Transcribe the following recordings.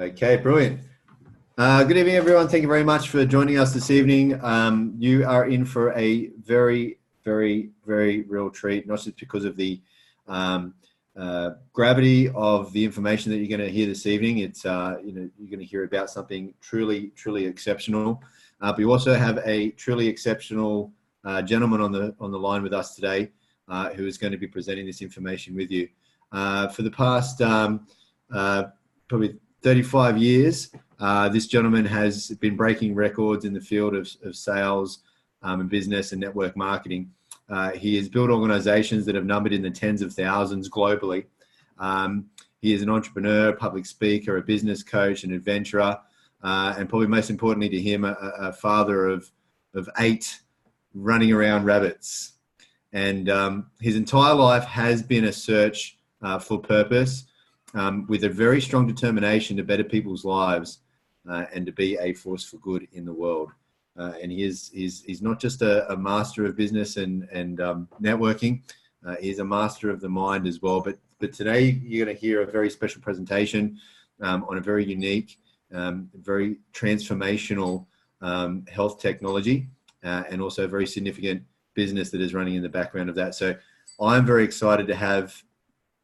Okay, brilliant. Good evening, everyone. Thank you very much for joining us this evening. You are in for a very, very, very real treat, not just because of the gravity of the information that you're going to hear this evening. It's you're going to hear about something truly, truly exceptional. But you also have a truly exceptional gentleman on the line with us today, who is going to be presenting this information with you. For the past probably 35 years, this gentleman has been breaking records in the field of sales and business and network marketing. He has built organizations that have numbered in the tens of thousands globally. He is an entrepreneur, public speaker, a business coach, an adventurer, and probably most importantly to him, a father of 8 running around rabbits. And his entire life has been a search for purpose, with a very strong determination to better people's lives and to be a force for good in the world. And he's not just a master of business and networking. He's a master of the mind as well. But today you're going to hear a very special presentation on a very unique, very transformational health technology, and also a very significant business that is running in the background of that. So I'm very excited to have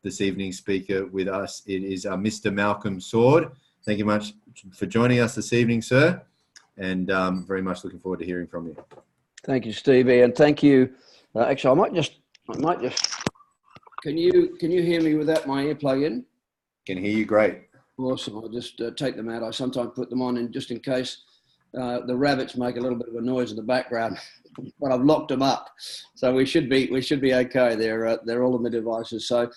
this evening's speaker with us. It is Mr. Malcolm Sword. Thank you much for joining us this evening, sir, and very much looking forward to hearing from you. Thank you, Stevie, and thank you. Actually, I might just. Can you hear me without my ear plug in? Can hear you great. Awesome. I'll just take them out. I sometimes put them on, just in case the rabbits make a little bit of a noise in the background. But I've locked them up, so we should be okay. They're all on the devices. So,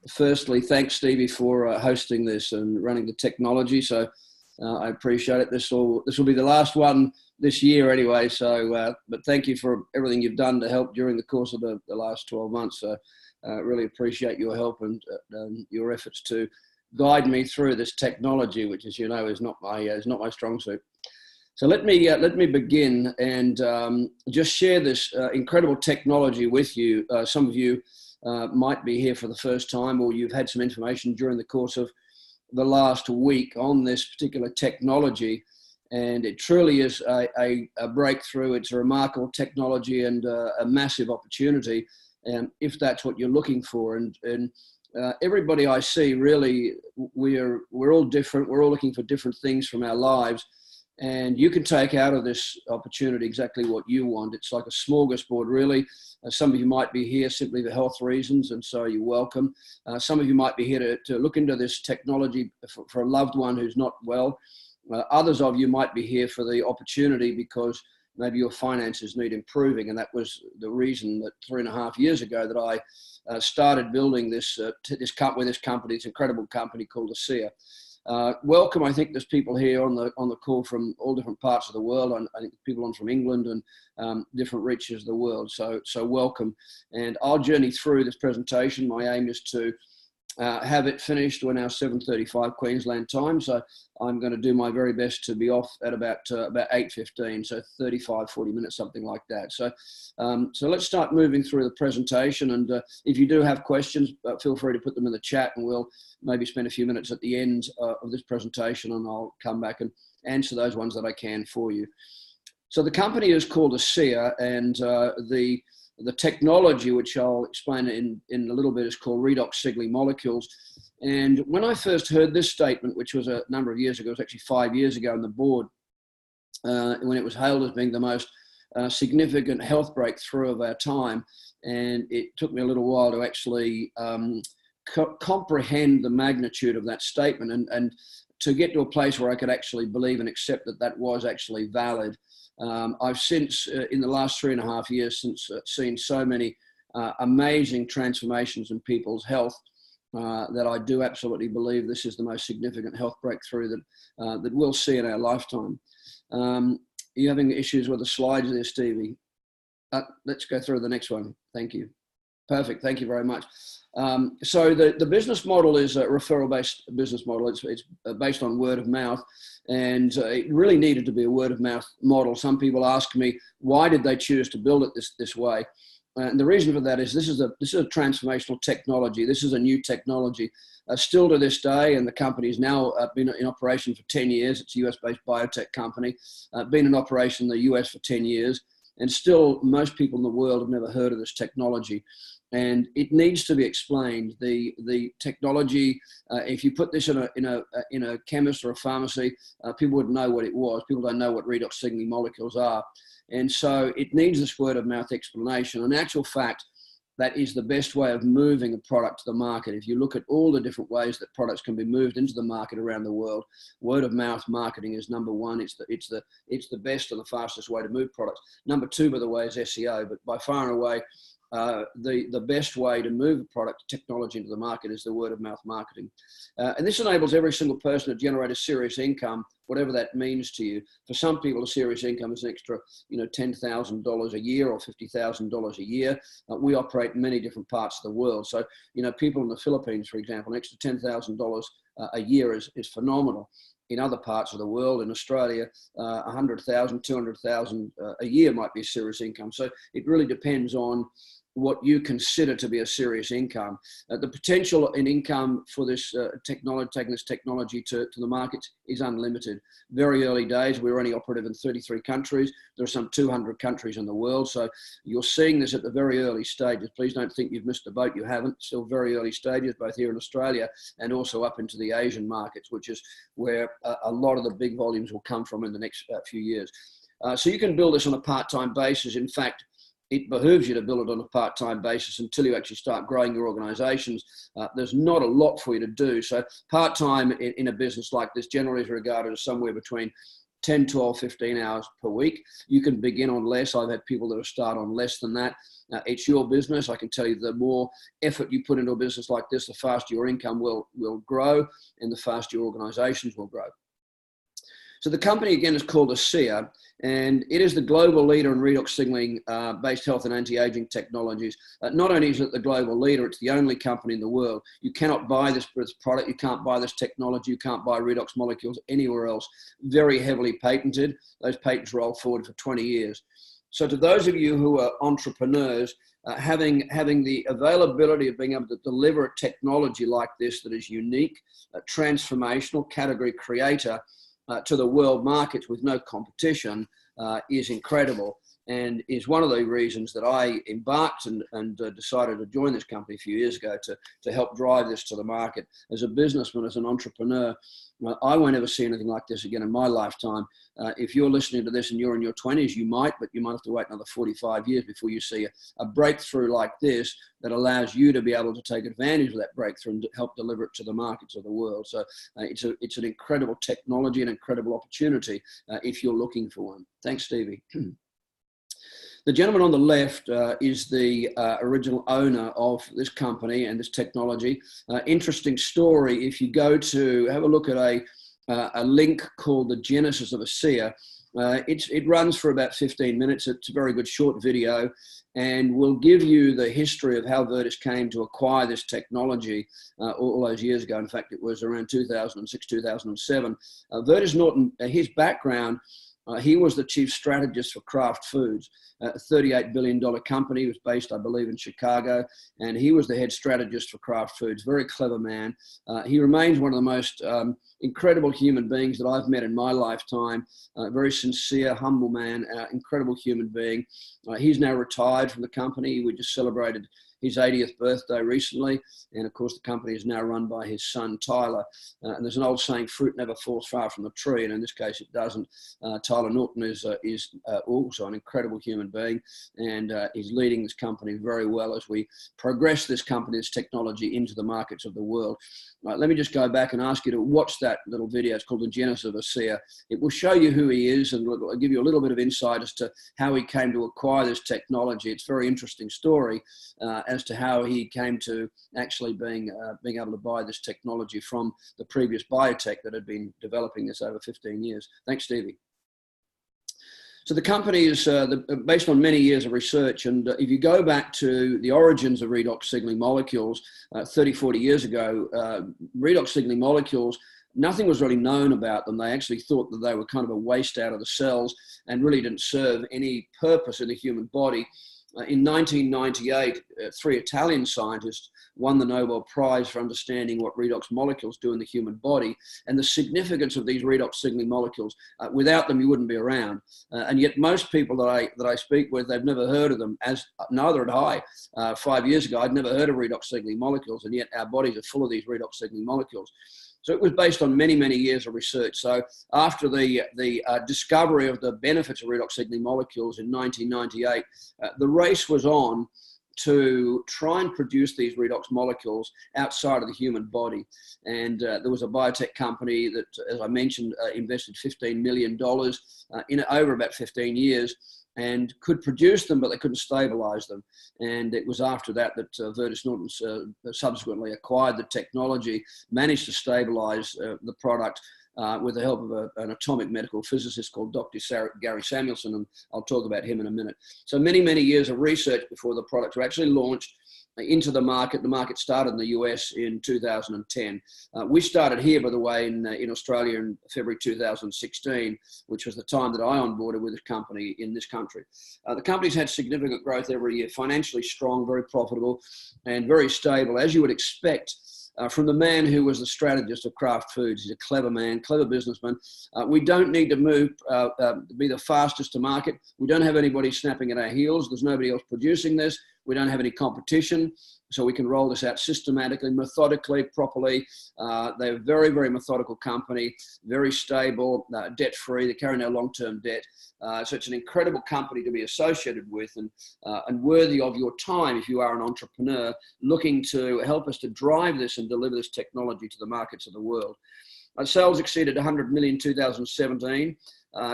firstly, thanks Stevie for hosting this and running the technology. So, I appreciate it. This will be the last one this year anyway. So, but thank you for everything you've done to help during the course of the last 12 months. So, really appreciate your help and your efforts to guide me through this technology, which, as you know, is not my strong suit. So let me begin and just share this incredible technology with you. Some of you might be here for the first time, or you've had some information during the course of the last week on this particular technology, and it truly is a breakthrough. It's a remarkable technology and a massive opportunity, if that's what you're looking for. And everybody I see, really, we're all different. We're all looking for different things from our lives. And you can take out of this opportunity exactly what you want. It's like a smorgasbord, really. Some of you might be here simply for health reasons, and so you're welcome. Some of you might be here to look into this technology for a loved one who's not well. Others of you might be here for the opportunity because maybe your finances need improving. And that was the reason that 3.5 years ago that I started building this company, this incredible company called ASEA. Welcome. I think there's people here on the call from all different parts of the world. I think people on from England and different reaches of the world. So welcome. And I'll journey through this presentation. My aim is to have it finished. We're now 7:35 Queensland time. So I'm going to do my very best to be off at about 8:15. So 35-40 minutes, something like that. So let's start moving through the presentation. And if you do have questions, feel free to put them in the chat, and we'll maybe spend a few minutes at the end of this presentation, and I'll come back and answer those ones that I can for you. So the company is called ASEA, and the technology, which I'll explain in a little bit, is called redox signaling molecules. And when I first heard this statement, which was a number of years ago, it was actually 5 years ago on the board, when it was hailed as being the most significant health breakthrough of our time. And it took me a little while to actually comprehend the magnitude of that statement and to get to a place where I could actually believe and accept that that was actually valid. I've since, in the last 3.5 years, seen so many amazing transformations in people's health that I do absolutely believe this is the most significant health breakthrough that we'll see in our lifetime. Are you having issues with the slides there, Stevie? Let's go through the next one. Thank you. Perfect. Thank you very much. So the business model is a referral-based business model. It's based on word of mouth, and it really needed to be a word of mouth model. Some people ask me, why did they choose to build it this way? And the reason for that is this is a transformational technology. This is a new technology. Still to this day, and the company has now been in operation for 10 years. It's a US-based biotech company, been in operation in the US for 10 years. And still, most people in the world have never heard of this technology. And it needs to be explained. The technology, if you put this in a chemist or a pharmacy, people wouldn't know what it was. People don't know what redox signaling molecules are. And so it needs this word of mouth explanation. In actual fact, that is the best way of moving a product to the market. If you look at all the different ways that products can be moved into the market around the world, word of mouth marketing is number one. It's the best and the fastest way to move products. Number two, by the way, is SEO, but by far and away, the best way to move a product technology into the market is the word of mouth marketing. And this enables every single person to generate a serious income, whatever that means to you. For some people, a serious income is an extra, $10,000 a year or $50,000 a year. We operate in many different parts of the world. So, people in the Philippines, for example, an extra $10,000 a year is phenomenal. In other parts of the world, in Australia, 100,000, 200,000 a year might be a serious income. So it really depends on what you consider to be a serious income. The potential in income for this technology, taking this technology to the markets, is unlimited. Very early days, we're only operative in 33 countries. There are some 200 countries in the world. So you're seeing this at the very early stages. Please don't think you've missed a boat. You haven't. Still very early stages, both here in Australia and also up into the Asian markets, which is where a lot of the big volumes will come from in the next few years. So you can build this on a part-time basis. In fact, it behooves you to build it on a part-time basis until you actually start growing your organizations. There's not a lot for you to do. So part-time in a business like this generally is regarded as somewhere between 10, 12, 15 hours per week. You can begin on less. I've had people that have started on less than that. It's your business. I can tell you the more effort you put into a business like this, the faster your income will grow and the faster your organizations will grow. So the company, again, is called ASEA, and it is the global leader in redox signaling based health and anti-aging technologies. Not only is it the global leader, it's the only company in the world. You cannot buy this product, you can't buy this technology, you can't buy redox molecules anywhere else. Very heavily patented. Those patents roll forward for 20 years. So to those of you who are entrepreneurs, having the availability of being able to deliver a technology like this that is unique, transformational, category creator, to the world markets with no competition is incredible, and is one of the reasons that I embarked and decided to join this company a few years ago to help drive this to the market. As a businessman, as an entrepreneur, I won't ever see anything like this again in my lifetime. If you're listening to this and you're in your 20s, you might, but you might have to wait another 45 years before you see a breakthrough like this that allows you to be able to take advantage of that breakthrough and help deliver it to the markets of the world. So it's an incredible technology, an incredible opportunity if you're looking for one. Thanks, Stevie. The gentleman on the left is the original owner of this company and this technology. Interesting story. If you go to have a look at a link called The Genesis of ASEA, it runs for about 15 minutes. It's a very good short video and will give you the history of how Virtus came to acquire this technology all those years ago. In fact, it was around 2006, 2007. Virtus Norton, his background, he was the chief strategist for Kraft Foods, a $38 billion company. It was based, I believe, in Chicago, and he was the head strategist for Kraft Foods. Very clever man. He remains one of the most incredible human beings that I've met in my lifetime. Very sincere, humble man, incredible human being. He's now retired from the company. We just celebrated his 80th birthday recently. And of course, the company is now run by his son, Tyler. And there's an old saying, fruit never falls far from the tree. And in this case, it doesn't. Tyler Norton is also an incredible human being. And he's leading this company very well as we progress this company, this technology into the markets of the world. Let me just go back and ask you to watch that little video. It's called The Genesis of ASEA. It will show you who he is and I'll give you a little bit of insight as to how he came to acquire this technology. It's a very interesting story as to how he came to actually being able to buy this technology from the previous biotech that had been developing this over 15 years. Thanks, Stevie. So the company is based on many years of research, and if you go back to the origins of redox signaling molecules 30, 40 years ago, redox signaling molecules, nothing was really known about them. They actually thought that they were kind of a waste out of the cells and really didn't serve any purpose in the human body. In 1998, three Italian scientists won the Nobel Prize for understanding what redox molecules do in the human body and the significance of these redox signaling molecules. Without them, you wouldn't be around. And yet most people that I speak with, they've never heard of them, as neither had I. 5 years ago, I'd never heard of redox signaling molecules, and yet our bodies are full of these redox signaling molecules. So it was based on many, many years of research. So after the discovery of the benefits of redox signaling molecules in 1998, the race was on to try and produce these redox molecules outside of the human body. And there was a biotech company that, as I mentioned, invested $15 million in it over about 15 years and could produce them, but they couldn't stabilize them. And it was after that that Virtus Norton subsequently acquired the technology, managed to stabilize the product with the help of an atomic medical physicist called Dr. Gary Samuelson, and I'll talk about him in a minute. So many, many years of research before the product was actually launched into the market. The market started in the US in 2010. We started here, by the way, in Australia in February 2016, which was the time that I onboarded with this company in this country. The company's had significant growth every year, financially strong, very profitable, and very stable, as you would expect from the man who was the strategist of Kraft Foods. He's a clever man, clever businessman. We don't need to move, be the fastest to market. We don't have anybody snapping at our heels. There's nobody else producing this. We don't have any competition, so we can roll this out systematically, methodically, properly. They're a very, very methodical company, very stable, debt-free. They carry no long-term debt. So it's an incredible company to be associated with and worthy of your time if you are an entrepreneur looking to help us to drive this and deliver this technology to the markets of the world. Our sales exceeded 100 million in 2017.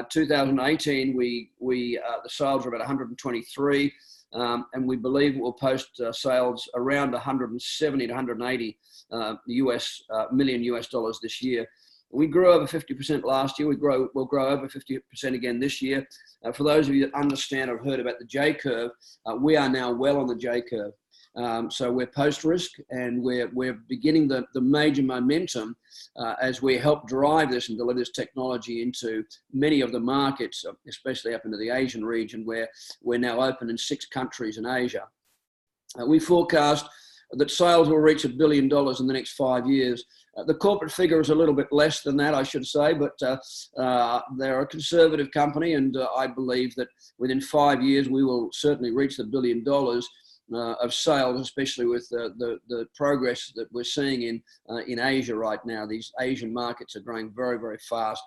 2018, the sales were about 123. And we believe it will post sales around 170 to 180 million US dollars this year. We grew over 50% last year. We'll grow over 50% again this year. For those of you that understand or have heard about the J curve, we are now well on the J curve. So we're post-risk, and we're beginning the major momentum as we help drive this and deliver this technology into many of the markets, especially up into the Asian region, where we're now open in 6 countries in Asia. We forecast that sales will reach $1 billion in the next 5 years. The corporate figure is a little bit less than that, I should say, but they're a conservative company, and I believe that within 5 years we will certainly reach the $1 billion of sales, especially with the progress that we're seeing in Asia right now. These Asian markets are growing very, very fast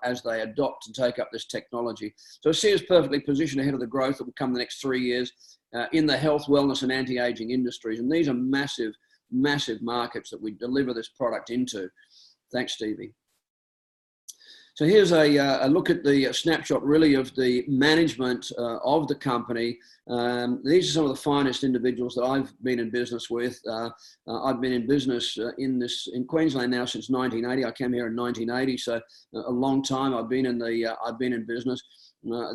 as they adopt and take up this technology. So I see us perfectly positioned ahead of the growth that will come in the next 3 years in the health, wellness, and anti-aging industries. And these are massive, massive markets that we deliver this product into. Thanks, Stevie. So here's a look at the snapshot, really, of the management of the company. These are some of the finest individuals that I've been in business with. I've been in business in Queensland now since 1980. I came here in 1980, so a long time. I've been in business.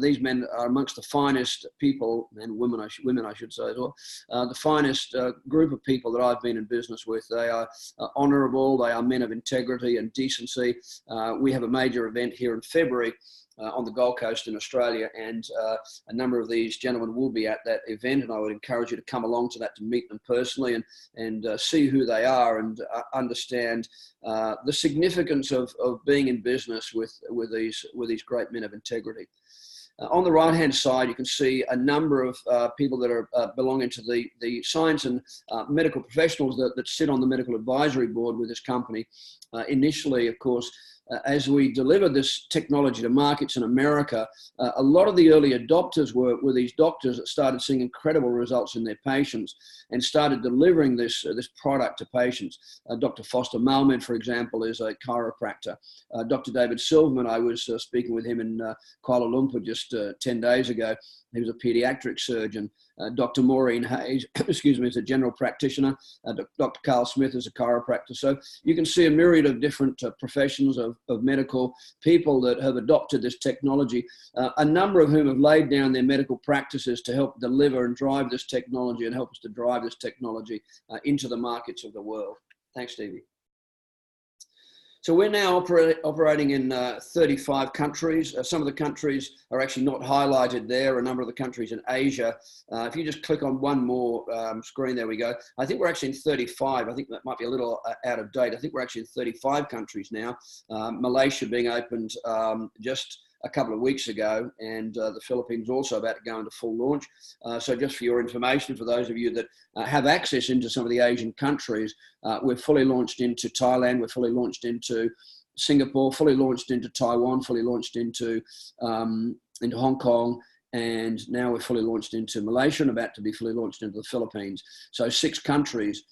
These men are amongst the finest people, and women I should say as well, the finest group of people that I've been in business with. They are honourable, they are men of integrity and decency. We have a major event here in February on the Gold Coast in Australia, and a number of these gentlemen will be at that event, and I would encourage you to come along to that to meet them personally and see who they are and understand the significance of being in business with these great men of integrity. On the right-hand side, you can see a number of people that are belonging to the science and medical professionals that sit on the medical advisory board with this company. Initially, of course, as we delivered this technology to markets in America, a lot of the early adopters were these doctors that started seeing incredible results in their patients and started delivering this product to patients. Dr. Foster Malmed, for example, is a chiropractor. Dr. David Silverman, I was speaking with him in Kuala Lumpur just 10 days ago. He was a pediatric surgeon. Dr. Maureen Hayes, excuse me, is a general practitioner. Dr. Carl Smith is a chiropractor. So you can see a myriad of different professions of medical people that have adopted this technology, a number of whom have laid down their medical practices to help deliver and drive this technology and help us to drive this technology into the markets of the world. Thanks, Stevie. So we're now operating in 35 countries. Some of the countries are actually not highlighted there. A number of the countries in Asia. If you just click on one more screen, there we go. I think we're actually in 35. I think that might be a little out of date. I think we're actually in 35 countries now. Malaysia being opened just a couple of weeks ago, and the Philippines also about to go into full launch. So just for your information, for those of you that have access into some of the Asian countries, we're fully launched into Thailand, we're fully launched into Singapore, fully launched into Taiwan, fully launched into Hong Kong, and now we're fully launched into Malaysia and about to be fully launched into the Philippines. So 6 countries.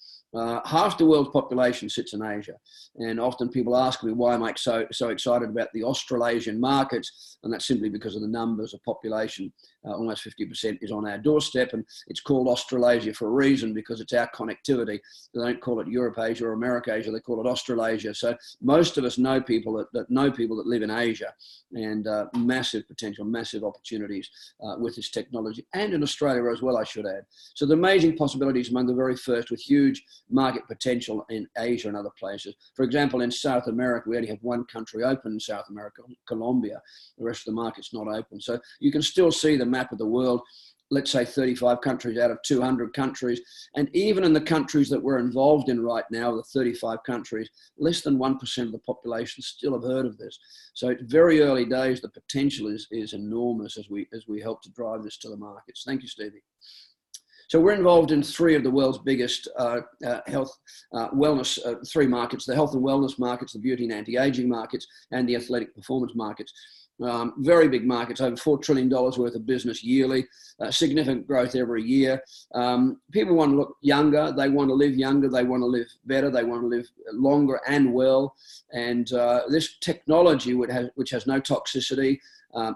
Half the world's population sits in Asia, and often people ask me why am I so excited about the Australasian markets, and that's simply because of the numbers of population. Almost 50% is on our doorstep, and it's called Australasia for a reason, because it's our connectivity. They don't call it Europe-Asia or America-Asia, they call it Australasia. So most of us know people that know people that live in Asia, and massive potential, massive opportunities with this technology, and in Australia as well, I should add. So the amazing possibilities among the very first, with huge market potential in Asia and other places. For example, in South America, we only have 1 country open in South America, Colombia. The rest of the market's not open. So you can still see the map of the world, let's say 35 countries out of 200 countries. And even in the countries that we're involved in right now, the 35 countries, less than 1% of the population still have heard of this. So it's very early days. The potential is enormous as we help to drive this to the markets. Thank you, Stevie. So we're involved in 3 of the world's biggest health, wellness, 3 markets: the health and wellness markets, the beauty and anti-aging markets, and the athletic performance markets. Very big markets, over $4 trillion worth of business yearly, significant growth every year. People want to look younger, they want to live younger, they want to live better, they want to live longer and well. And this technology, which has no toxicity,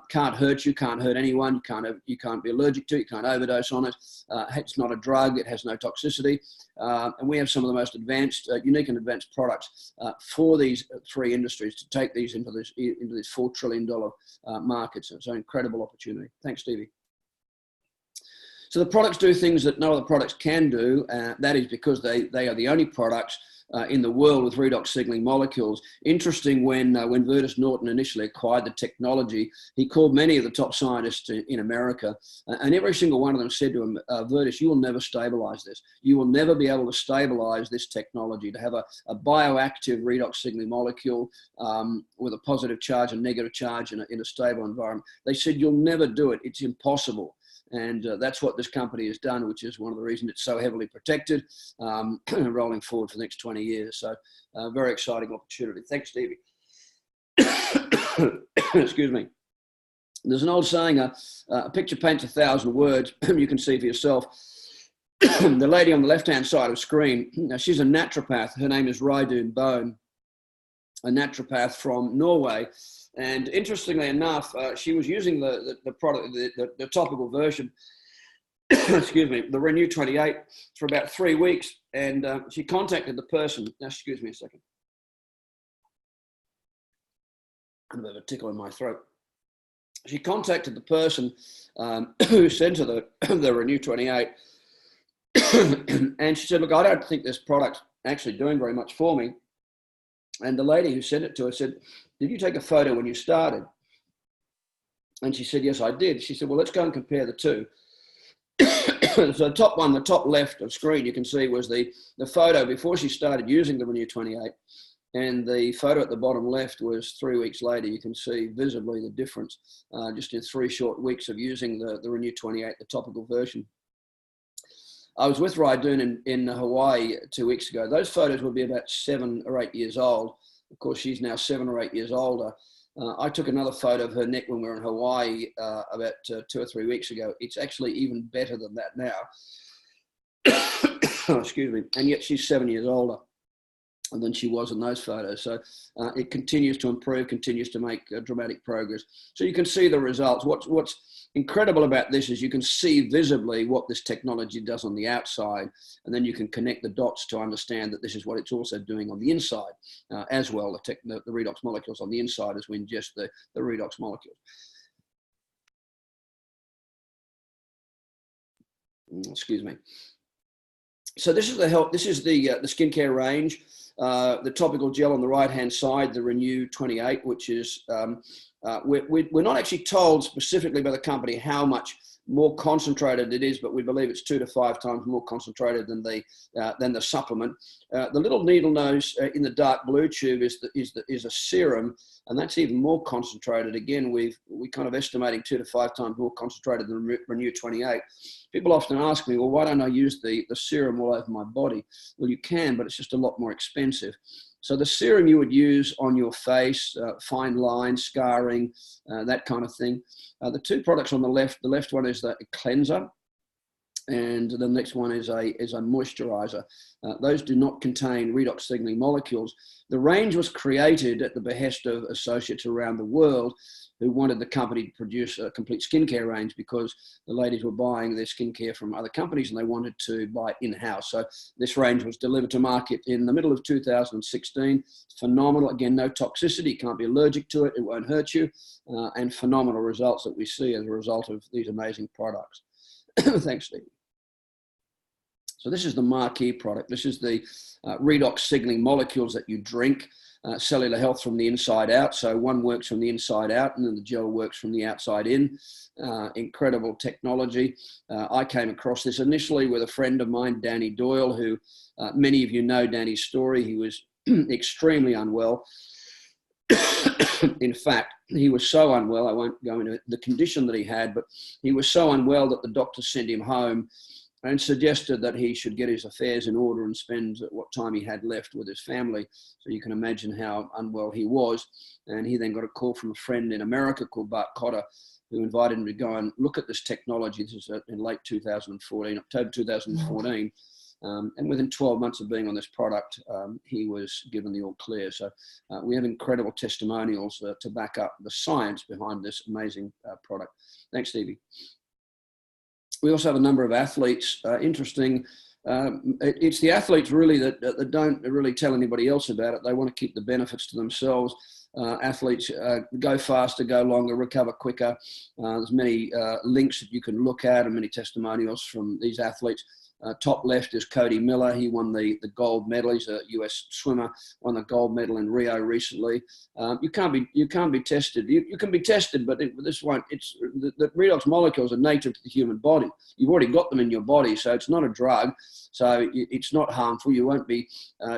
can't hurt you, can't hurt anyone, you can't be allergic to it, you can't overdose on it. It's not a drug, it has no toxicity. And we have some of the most advanced, unique and advanced products for these 3 industries to take these into this $4 trillion market. So it's an incredible opportunity. Thanks, Stevie. So the products do things that no other products can do. That is because they are the only products in the world with redox signaling molecules. Interesting, when Virtus Norton initially acquired the technology, he called many of the top scientists in America, and every single one of them said to him, Virtus, you will never stabilize this. You will never be able to stabilize this technology, to have a bioactive redox signaling molecule with a positive charge and negative charge in a stable environment. They said, you'll never do it. It's impossible. And that's what this company has done, which is one of the reasons it's so heavily protected, rolling forward for the next 20 years. So very exciting opportunity. Thanks, Stevie. Excuse me. There's an old saying, a picture paints 1,000 words. You can see for yourself. The lady on the left-hand side of the screen, now she's a naturopath. Her name is Reidun Bone, a naturopath from Norway. And interestingly enough, she was using the product, the topical version, excuse me, the Renew 28 for about 3 weeks. And she contacted the person. Now, excuse me a second. I'm a bit of a tickle in my throat. She contacted the person who sent her the Renew 28. And she said, look, I don't think this product's actually doing very much for me. And the lady who sent it to her said, did you take a photo when you started? And she said, yes, I did. She said, well, let's go and compare the 2. So the top one, the top left of screen, you can see was the photo before she started using the Renew 28. And the photo at the bottom left was 3 weeks later. You can see visibly the difference just in 3 short weeks of using the Renew 28, the topical version. I was with Reidun in Hawaii 2 weeks ago. Those photos would be about 7 or 8 years old. Of course, she's now 7 or 8 years older. I took another photo of her neck when we were in Hawaii about 2 or 3 weeks ago. It's actually even better than that now. Excuse me. And yet she's 7 years older than she was in those photos. So it continues to improve, continues to make dramatic progress. So you can see the results. What's incredible about this is you can see visibly what this technology does on the outside, and then you can connect the dots to understand that this is what it's also doing on the inside as well, the redox molecules on the inside as we ingest the redox molecules. Excuse me. So this is the skincare range. the topical gel on the right-hand side, the Renew 28, which is, we're not actually told specifically by the company how much more concentrated it is, but we believe it's 2 to 5 times more concentrated than the supplement. The little needle nose in the dark blue tube is a serum, and that's even more concentrated. Again, we're kind of estimating 2 to 5 times more concentrated than Renew 28. People often ask me, well, why don't I use the serum all over my body? Well, you can, but it's just a lot more expensive. So the serum you would use on your face, fine lines, scarring, that kind of thing. The two products on the left one is the cleanser, and the next one is a moisturizer. Those do not contain redox signaling molecules. The range was created at the behest of associates around the world who wanted the company to produce a complete skincare range, because the ladies were buying their skincare from other companies and they wanted to buy in-house. So this range was delivered to market in the middle of 2016. Phenomenal. Again, no toxicity. You can't be allergic to it. It won't hurt you. And phenomenal results that we see as a result of these amazing products. Thanks, Steve. So this is the marquee product. This is the redox signaling molecules that you drink. Cellular health from the inside out. So one works from the inside out, and then the gel works from the outside in. Incredible technology. I came across this initially with a friend of mine, Danny Doyle, who many of you know Danny's story. He was extremely unwell. In fact, he was so unwell, I won't go into the condition that he had, but he was so unwell that the doctor sent him home and suggested that he should get his affairs in order and spend what time he had left with his family. So you can imagine how unwell he was. And he then got a call from a friend in America called Bart Cotter, who invited him to go and look at this technology. This was in late 2014, October 2014. And within 12 months of being on this product, he was given the all clear. So we have incredible testimonials to back up the science behind this amazing product. Thanks, Stevie. We also have a number of athletes. Interesting. It's the athletes really that don't really tell anybody else about it. They want to keep the benefits to themselves. Athletes go faster, go longer, recover quicker. There's many links that you can look at and many testimonials from these athletes. Top left is Cody Miller. He won the gold medal. He's a US swimmer, won the gold medal in Rio recently. You can't be tested. You can be tested, but this won't. It's the redox molecules are native to the human body. You've already got them in your body, so it's not a drug. So it's not harmful. You won't be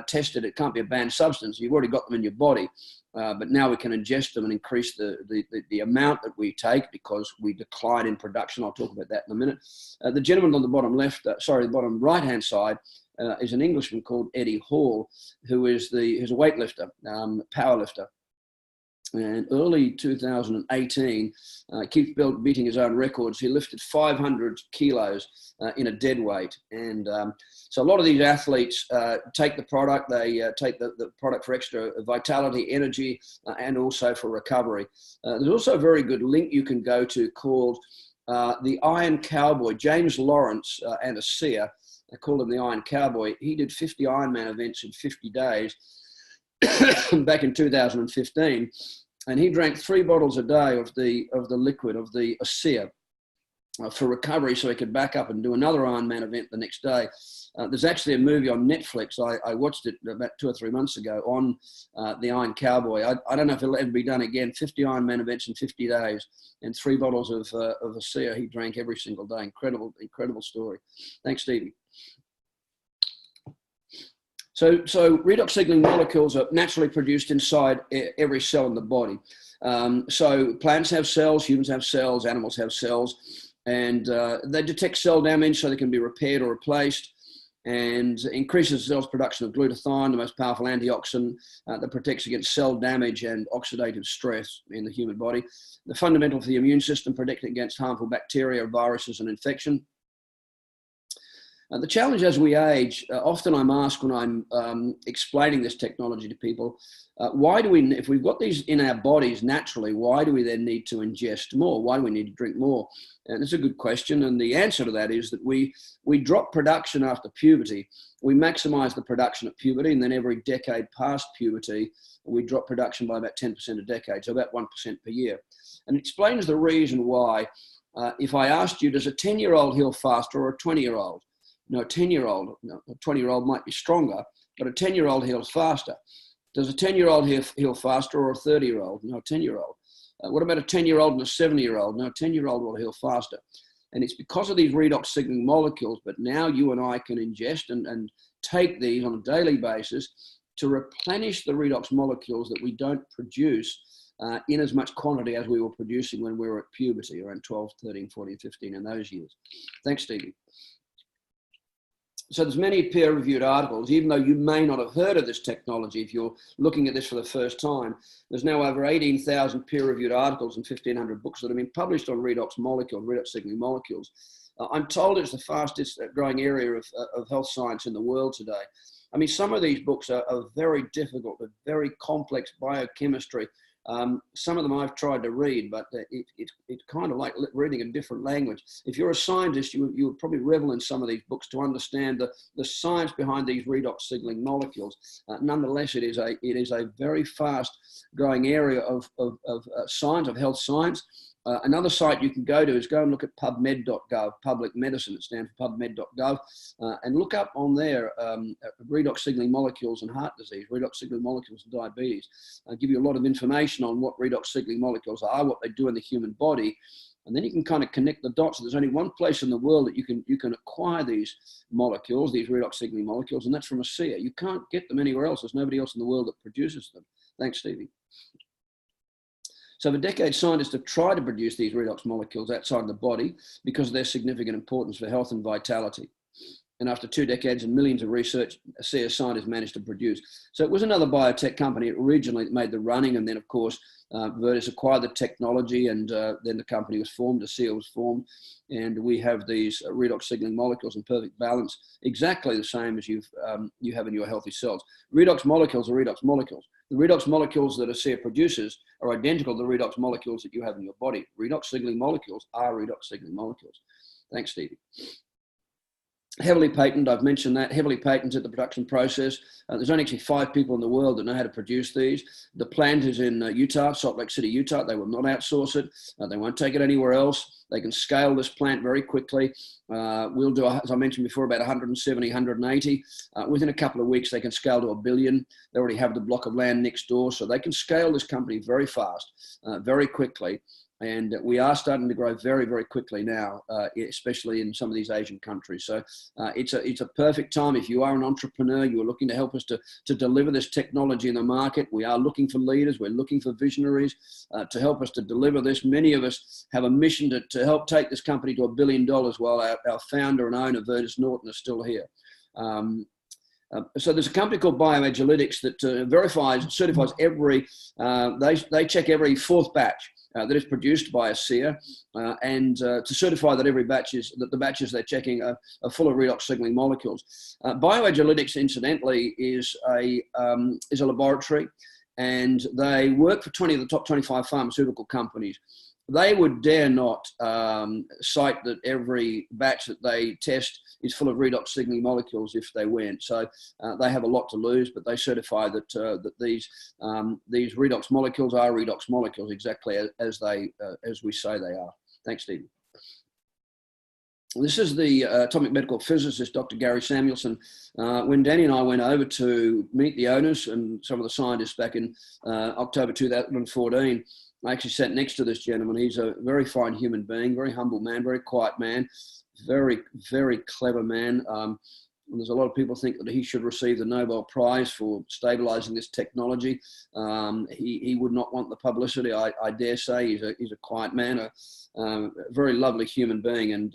tested. It can't be a banned substance. You've already got them in your body. But now we can ingest them and increase the amount that we take because we decline in production. I'll talk about that in a minute. The gentleman on the bottom left, the bottom right-hand side, is an Englishman called Eddie Hall, who's a weightlifter, power lifter. And early 2018, keeps beating his own records. He lifted 500 kilos in a dead weight. And so a lot of these athletes take the product. They take the product for extra vitality, energy, and also for recovery. There's also a very good link you can go to called the Iron Cowboy. James Lawrence and a seer, they call him the Iron Cowboy. He did 50 Ironman events in 50 days. Back in 2015, and he drank 3 bottles a day of the liquid of the ASEA for recovery, so he could back up and do another Ironman event the next day. There's actually a movie on Netflix. I watched it about 2 or 3 months ago on the Iron Cowboy. I don't know if it'll ever be done again. 50 Ironman events in 50 days and 3 bottles of ASEA he drank every single day. Incredible story. Thanks, Stevie. So redox signaling molecules are naturally produced inside every cell in the body. So plants have cells, humans have cells, animals have cells, and they detect cell damage so they can be repaired or replaced, and increases the cell's production of glutathione, the most powerful antioxidant that protects against cell damage and oxidative stress in the human body. The fundamental for the immune system, protecting against harmful bacteria, viruses, and infection. The challenge as we age, often I'm asked when I'm explaining this technology to people, why do we, if we've got these in our bodies naturally, why do we then need to ingest more? Why do we need to drink more? And it's a good question. And the answer to that is that we drop production after puberty. We maximize the production at puberty, and then every decade past puberty, we drop production by about 10% a decade, so about 1% per year. And it explains the reason why, if I asked you, does a 10-year-old heal faster or a 20-year-old? No, a 10-year-old, a 20-year-old might be stronger, but a 10-year-old heals faster. Does a 10-year-old heal faster or a 30-year-old? No, a 10-year-old. What about a 10-year-old and a 70-year-old? No, a 10-year-old will heal faster. And it's because of these redox signaling molecules, but now you and I can ingest and take these on a daily basis to replenish the redox molecules that we don't produce in as much quantity as we were producing when we were at puberty, around 12, 13, 14, 15, in those years. Thanks, Stevie. So there's many peer-reviewed articles, even though you may not have heard of this technology if you're looking at this for the first time. There's now over 18,000 peer-reviewed articles and 1,500 books that have been published on redox molecules, redox signaling molecules. I'm told it's the fastest growing area of health science in the world today. I mean, some of these books are very difficult, they're very complex biochemistry. Some of them I've tried to read, but it's kind of like reading a different language. If you're a scientist, you would probably revel in some of these books to understand the science behind these redox signaling molecules. Nonetheless, it is a very fast growing area of science, of health science. Another site you can go to is go and look at PubMed.gov, public medicine, it stands for PubMed.gov, and look up on there redox signaling molecules and heart disease, redox signaling molecules and diabetes. I'll give you a lot of information on what redox signaling molecules are, what they do in the human body, and then you can kind of connect the dots. There's only one place in the world that you can acquire these molecules, these redox signaling molecules, and that's from ASEA. You can't get them anywhere else. There's nobody else in the world that produces them. Thanks, Stevie. So for decades, scientists have tried to produce these redox molecules outside the body because of their significant importance for health and vitality. And after 2 decades and millions of research, ASEA scientists managed to produce. So it was another biotech company originally that made the running, and then of course, Virtus acquired the technology, and then the company was formed, ASEA was formed, and we have these redox signaling molecules in perfect balance, exactly the same as you have in your healthy cells. Redox molecules are redox molecules. The redox molecules that ASEA produces are identical to the redox molecules that you have in your body. Redox signaling molecules are redox signaling molecules. Thanks, Stevie. Heavily patented, I've mentioned that, heavily patented the production process. There's only actually 5 people in the world that know how to produce these. The plant is in Utah, Salt Lake City, Utah. They will not outsource it. They won't take it anywhere else. They can scale this plant very quickly. We'll do, as I mentioned before, about 170, 180. Within a couple of weeks, they can scale to 1 billion. They already have the block of land next door, so they can scale this company very fast, very quickly. And we are starting to grow very, very quickly now, especially in some of these Asian countries. So it's a perfect time. If you are an entrepreneur, you are looking to help us to deliver this technology in the market. We are looking for leaders. We're looking for visionaries to help us to deliver this. Many of us have a mission to help take this company to $1 billion while our founder and owner, Virtus Norton, is still here. So there's a company called BioAgilytix that verifies, certifies every, they check every 4th batch that is produced by ASEA, and to certify that every batch that the batches they're checking are full of redox signaling molecules. BioAgilytix, incidentally, is a laboratory, and they work for 20 of the top 25 pharmaceutical companies. They would dare not cite that every batch that they test is full of redox signaling molecules if they went. So they have a lot to lose, but they certify that that these redox molecules are redox molecules exactly as we say they are. Thanks, Stephen. This is the atomic medical physicist, Dr. Gary Samuelson. When Danny and I went over to meet the owners and some of the scientists back in October 2014, I actually sat next to this gentleman. He's a very fine human being, very humble man, very quiet man, very, very clever man. And there's a lot of people think that he should receive the Nobel Prize for stabilizing this technology. He would not want the publicity, I dare say. He's a quiet man, a very lovely human being, and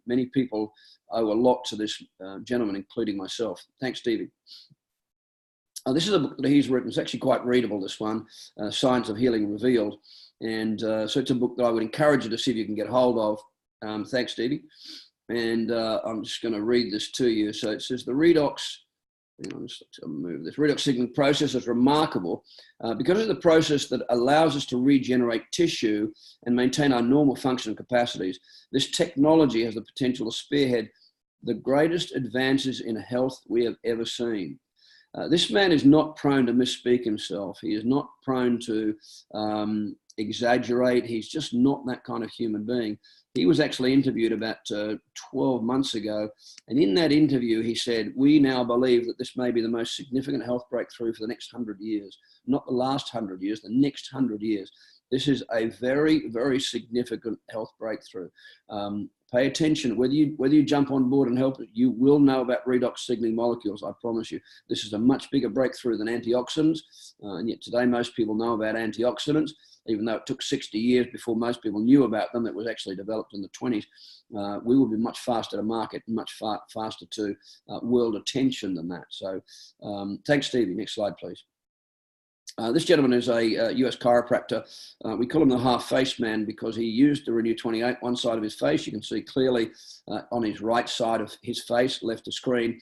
many people owe a lot to this gentleman, including myself. Thanks, Stevie. This is a book that he's written. It's actually quite readable, this one, Science of Healing Revealed. And so it's a book that I would encourage you to see if you can get hold of. Thanks, Stevie. And I'm just going to read this to you. So it says the redox, redox signaling process is remarkable because it's the process that allows us to regenerate tissue and maintain our normal functional capacities. This technology has the potential to spearhead the greatest advances in health we have ever seen. This man is not prone to misspeak himself. He is not prone to exaggerate. He's just not that kind of human being. He was actually interviewed about 12 months ago. And in that interview, he said, we now believe that this may be the most significant health breakthrough for the next 100 years, not the last 100 years, the next 100 years. This is a very, very significant health breakthrough. Pay attention. Whether you jump on board and help, you will know about redox signaling molecules. I promise you. This is a much bigger breakthrough than antioxidants. And yet today, most people know about antioxidants, even though it took 60 years before most people knew about them. It was actually developed in the 20s. We will be much faster to market, much faster to world attention than that. So thanks, Stevie. Next slide, please. This gentleman is a US chiropractor. We call him the half-faced man because he used the Renew 28, one side of his face. You can see clearly on his right side of his face, left of screen.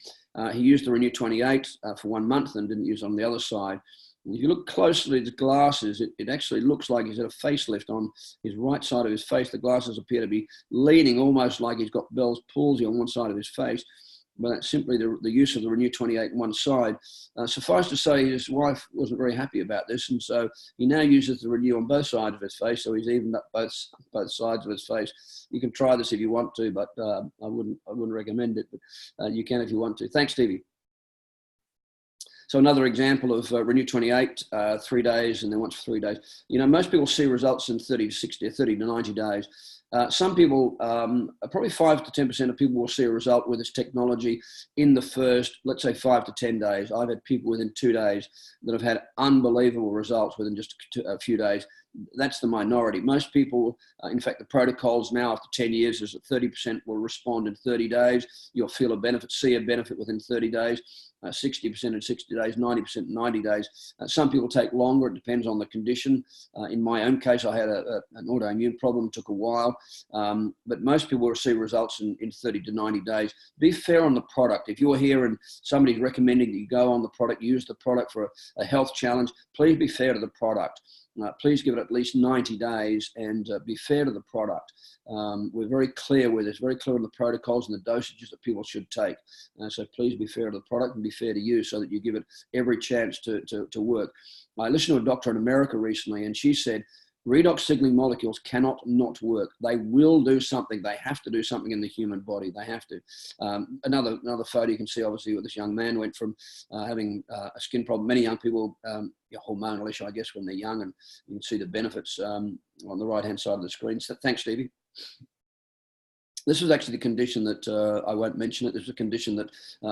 He used the Renew 28 for 1 month and didn't use it on the other side. And if you look closely at his glasses, it actually looks like he's had a facelift on his right side of his face. The glasses appear to be leaning almost like he's got Bell's palsy on one side of his face. But that's simply the use of the Renew 28 on one side. Suffice to say, his wife wasn't very happy about this, and so he now uses the Renew on both sides of his face, so he's evened up both sides of his face. You can try this if you want to, but I wouldn't recommend it, but you can if you want to. Thanks, Stevie. So another example of Renew 28, 3 days and then once for 3 days. You know, most people see results in 30 to 60, 30 to 90 days. Some people, probably 5 to 10% of people will see a result with this technology in the first, let's say 5 to 10 days. I've had people within 2 days that have had unbelievable results within just a few days. That's the minority. Most people, in fact, the protocols now after 10 years is that 30% will respond in 30 days. You'll feel a benefit, see a benefit within 30 days, 60% in 60 days, 90% in 90 days. Some people take longer. It depends on the condition. In my own case, I had an autoimmune problem, took a while, but most people will see results in 30 to 90 days. Be fair on the product. If you're here and somebody's recommending that you go on the product, use the product for a health challenge, please be fair to the product. Please give it at least 90 days and be fair to the product. We're very clear with this, very clear on the protocols and the dosages that people should take. So please be fair to the product and be fair to you so that you give it every chance to work. I listened to a doctor in America recently and she said, redox signaling molecules cannot not work. They will do something. They have to do something in the human body. They have to. Another photo you can see, obviously, where this young man went from having a skin problem. Many young people, hormonal issue, I guess, when they're young, and you can see the benefits on the right-hand side of the screen. So, thanks, Stevie. This was actually the condition that I won't mention it. This was a condition that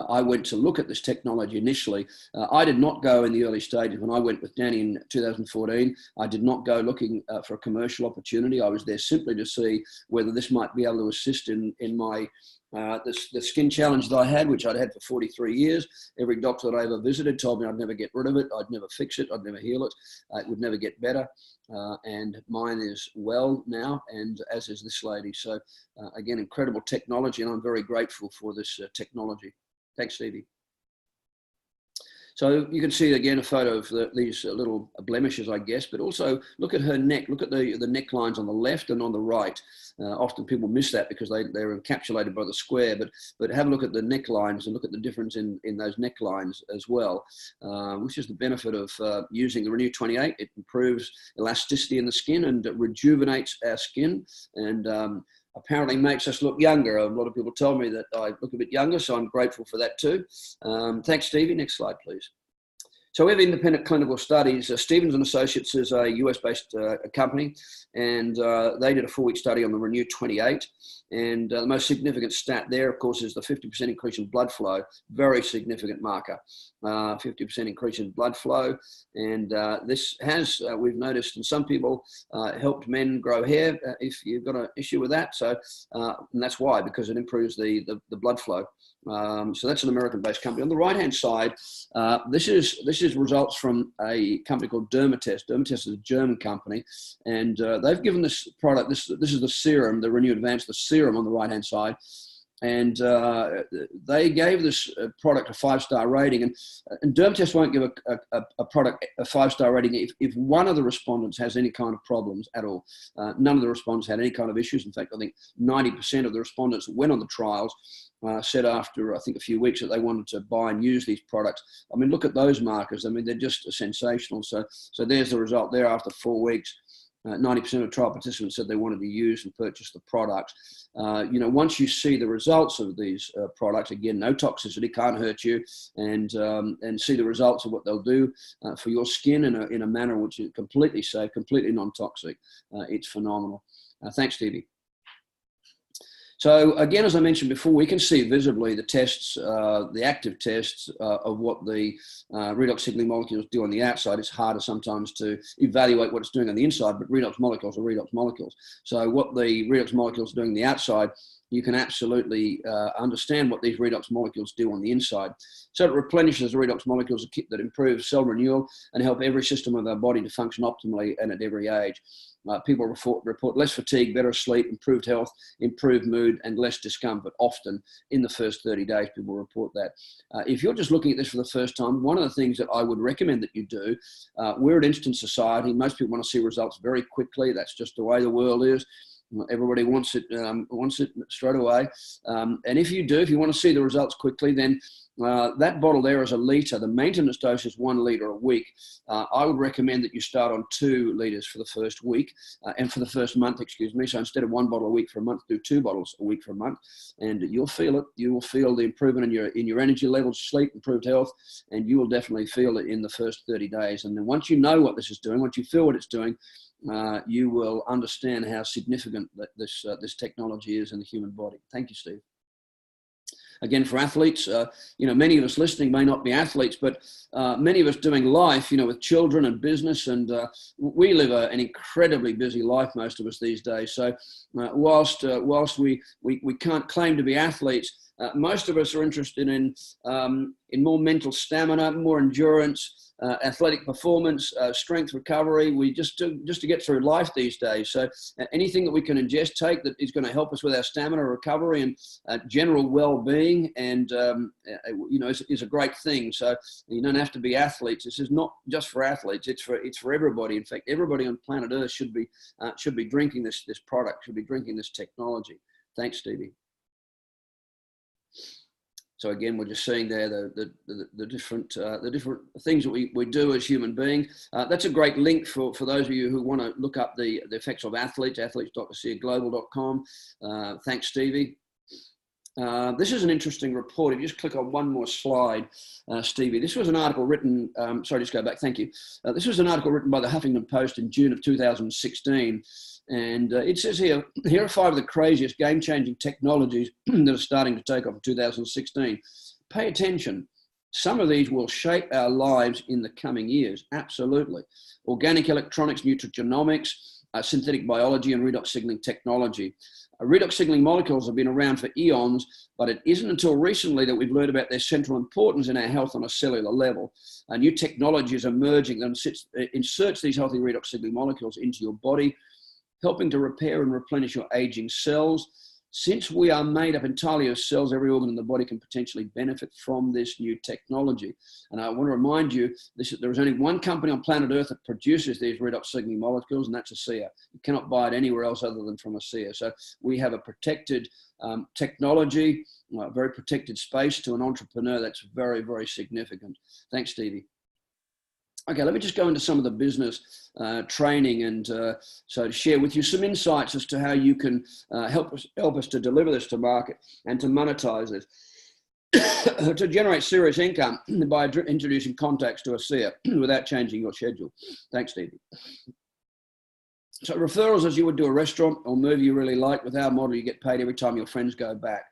I went to look at this technology initially. I did not go in the early stages. When I went with Danny in 2014, I did not go looking for a commercial opportunity. I was there simply to see whether this might be able to assist in my the skin challenge that I had, which I'd had for 43 years. Every doctor that I ever visited told me I'd never get rid of it, I'd never fix it, I'd never heal it, it would never get better. And mine is well now, and as is this lady. So again, incredible technology, and I'm very grateful for this technology. Thanks, Stevie. So you can see again a photo of these little blemishes, I guess, but also look at her neck. Look at the necklines on the left and on the right. Often people miss that because they're encapsulated by the square, but have a look at the necklines and look at the difference in those necklines as well, which is the benefit of using the Renew 28. It improves elasticity in the skin and it rejuvenates our skin, and apparently makes us look younger. A lot of people told me that I look a bit younger, so I'm grateful for that too. Thanks, Stevie. Next slide, please. So we have independent clinical studies. Stevens & Associates is a US-based company, and they did a 4-week study on the Renew 28. And the most significant stat there, of course, is the 50% increase in blood flow. Very significant marker, 50% increase in blood flow. And this has, we've noticed in some people, helped men grow hair if you've got an issue with that. So, and that's why, because it improves the blood flow. So that's an American-based company. On the right-hand side, this is results from a company called Dermatest. Dermatest is a German company, and they've given this product. This is the serum, the Renew Advance, the serum on the right-hand side, and they gave this product a 5-star rating. And Dermatest won't give a product a 5-star rating if one of the respondents has any kind of problems at all. None of the respondents had any kind of issues. In fact, I think 90% of the respondents that went on the trials said after, I think, a few weeks that they wanted to buy and use these products. I mean, look at those markers. I mean, they're just sensational. So there's the result there after 4 weeks. 90% of trial participants said they wanted to use and purchase the product. Once you see the results of these products, again, no toxicity, can't hurt you, and see the results of what they'll do for your skin in a manner which is completely safe, completely non-toxic, it's phenomenal. Thanks, Stevie. So again, as I mentioned before, we can see visibly the tests, the active tests of what the redox signaling molecules do on the outside. It's harder sometimes to evaluate what it's doing on the inside, but redox molecules are redox molecules. So what the redox molecules are doing on the outside, you can absolutely understand what these redox molecules do on the inside. So it replenishes the redox molecules, a kit that improves cell renewal and help every system of our body to function optimally and at every age. People report less fatigue, better sleep, improved health, improved mood, and less discomfort. Often in the first 30 days, people report that. If you're just looking at this for the first time, one of the things that I would recommend that you do, we're at Instant Society. Most people want to see results very quickly. That's just the way the world is. Everybody wants it straight away. And if you want to see the results quickly, then that bottle there is a litre. The maintenance dose is 1 litre a week. I would recommend that you start on 2 litres for the first week and for the first month, excuse me. So instead of 1 bottle a week for a month, do 2 bottles a week for a month, and you'll feel it. You will feel the improvement in your energy levels, sleep, improved health, and you will definitely feel it in the first 30 days. And then once you know what this is doing, once you feel what it's doing, you will understand how significant this technology is in the human body. Thank you, Steve. Again, for athletes, many of us listening may not be athletes, but many of us doing life, with children and business, and we live an incredibly busy life, most of us these days. So whilst we can't claim to be athletes, most of us are interested in more mental stamina, more endurance, athletic performance, strength recovery. We just to get through life these days. So anything that we can ingest, take that is going to help us with our stamina, recovery, and general well-being, and is a great thing. So you don't have to be athletes. This is not just for athletes. It's for everybody. In fact, everybody on planet Earth should be drinking this product, should be drinking this technology. Thanks, Stevie. So again, we're just seeing there the different things that we do as human beings. That's a great link for those of you who want to look up the effects of athletes, athletes.global.com. Thanks, Stevie. This is an interesting report. If you just click on one more slide, Stevie. This was an article written, sorry, just go back, thank you. This was an article written by the Huffington Post in June of 2016. And it says here are 5 of the craziest game-changing technologies that are starting to take off in 2016. Pay attention. Some of these will shape our lives in the coming years. Absolutely. Organic electronics, nutrigenomics, synthetic biology, and redox signaling technology. Redox signaling molecules have been around for eons, but it isn't until recently that we've learned about their central importance in our health on a cellular level. A new technology is emerging that inserts these healthy redox signaling molecules into your body, helping to repair and replenish your aging cells. Since we are made up entirely of cells, every organ in the body can potentially benefit from this new technology. And I want to remind you, there is only one company on planet Earth that produces these redox signaling molecules, and that's ASEA. You cannot buy it anywhere else other than from ASEA. So we have a protected technology, a very protected space to an entrepreneur. That's very, very significant. Thanks, Stevie. Okay, let me just go into some of the business training, and so to share with you some insights as to how you can help us to deliver this to market and to monetize this, to generate serious income by introducing contacts to ASEA without changing your schedule. Thanks, Stevie. So referrals, as you would do a restaurant or movie you really like, with our model, you get paid every time your friends go back.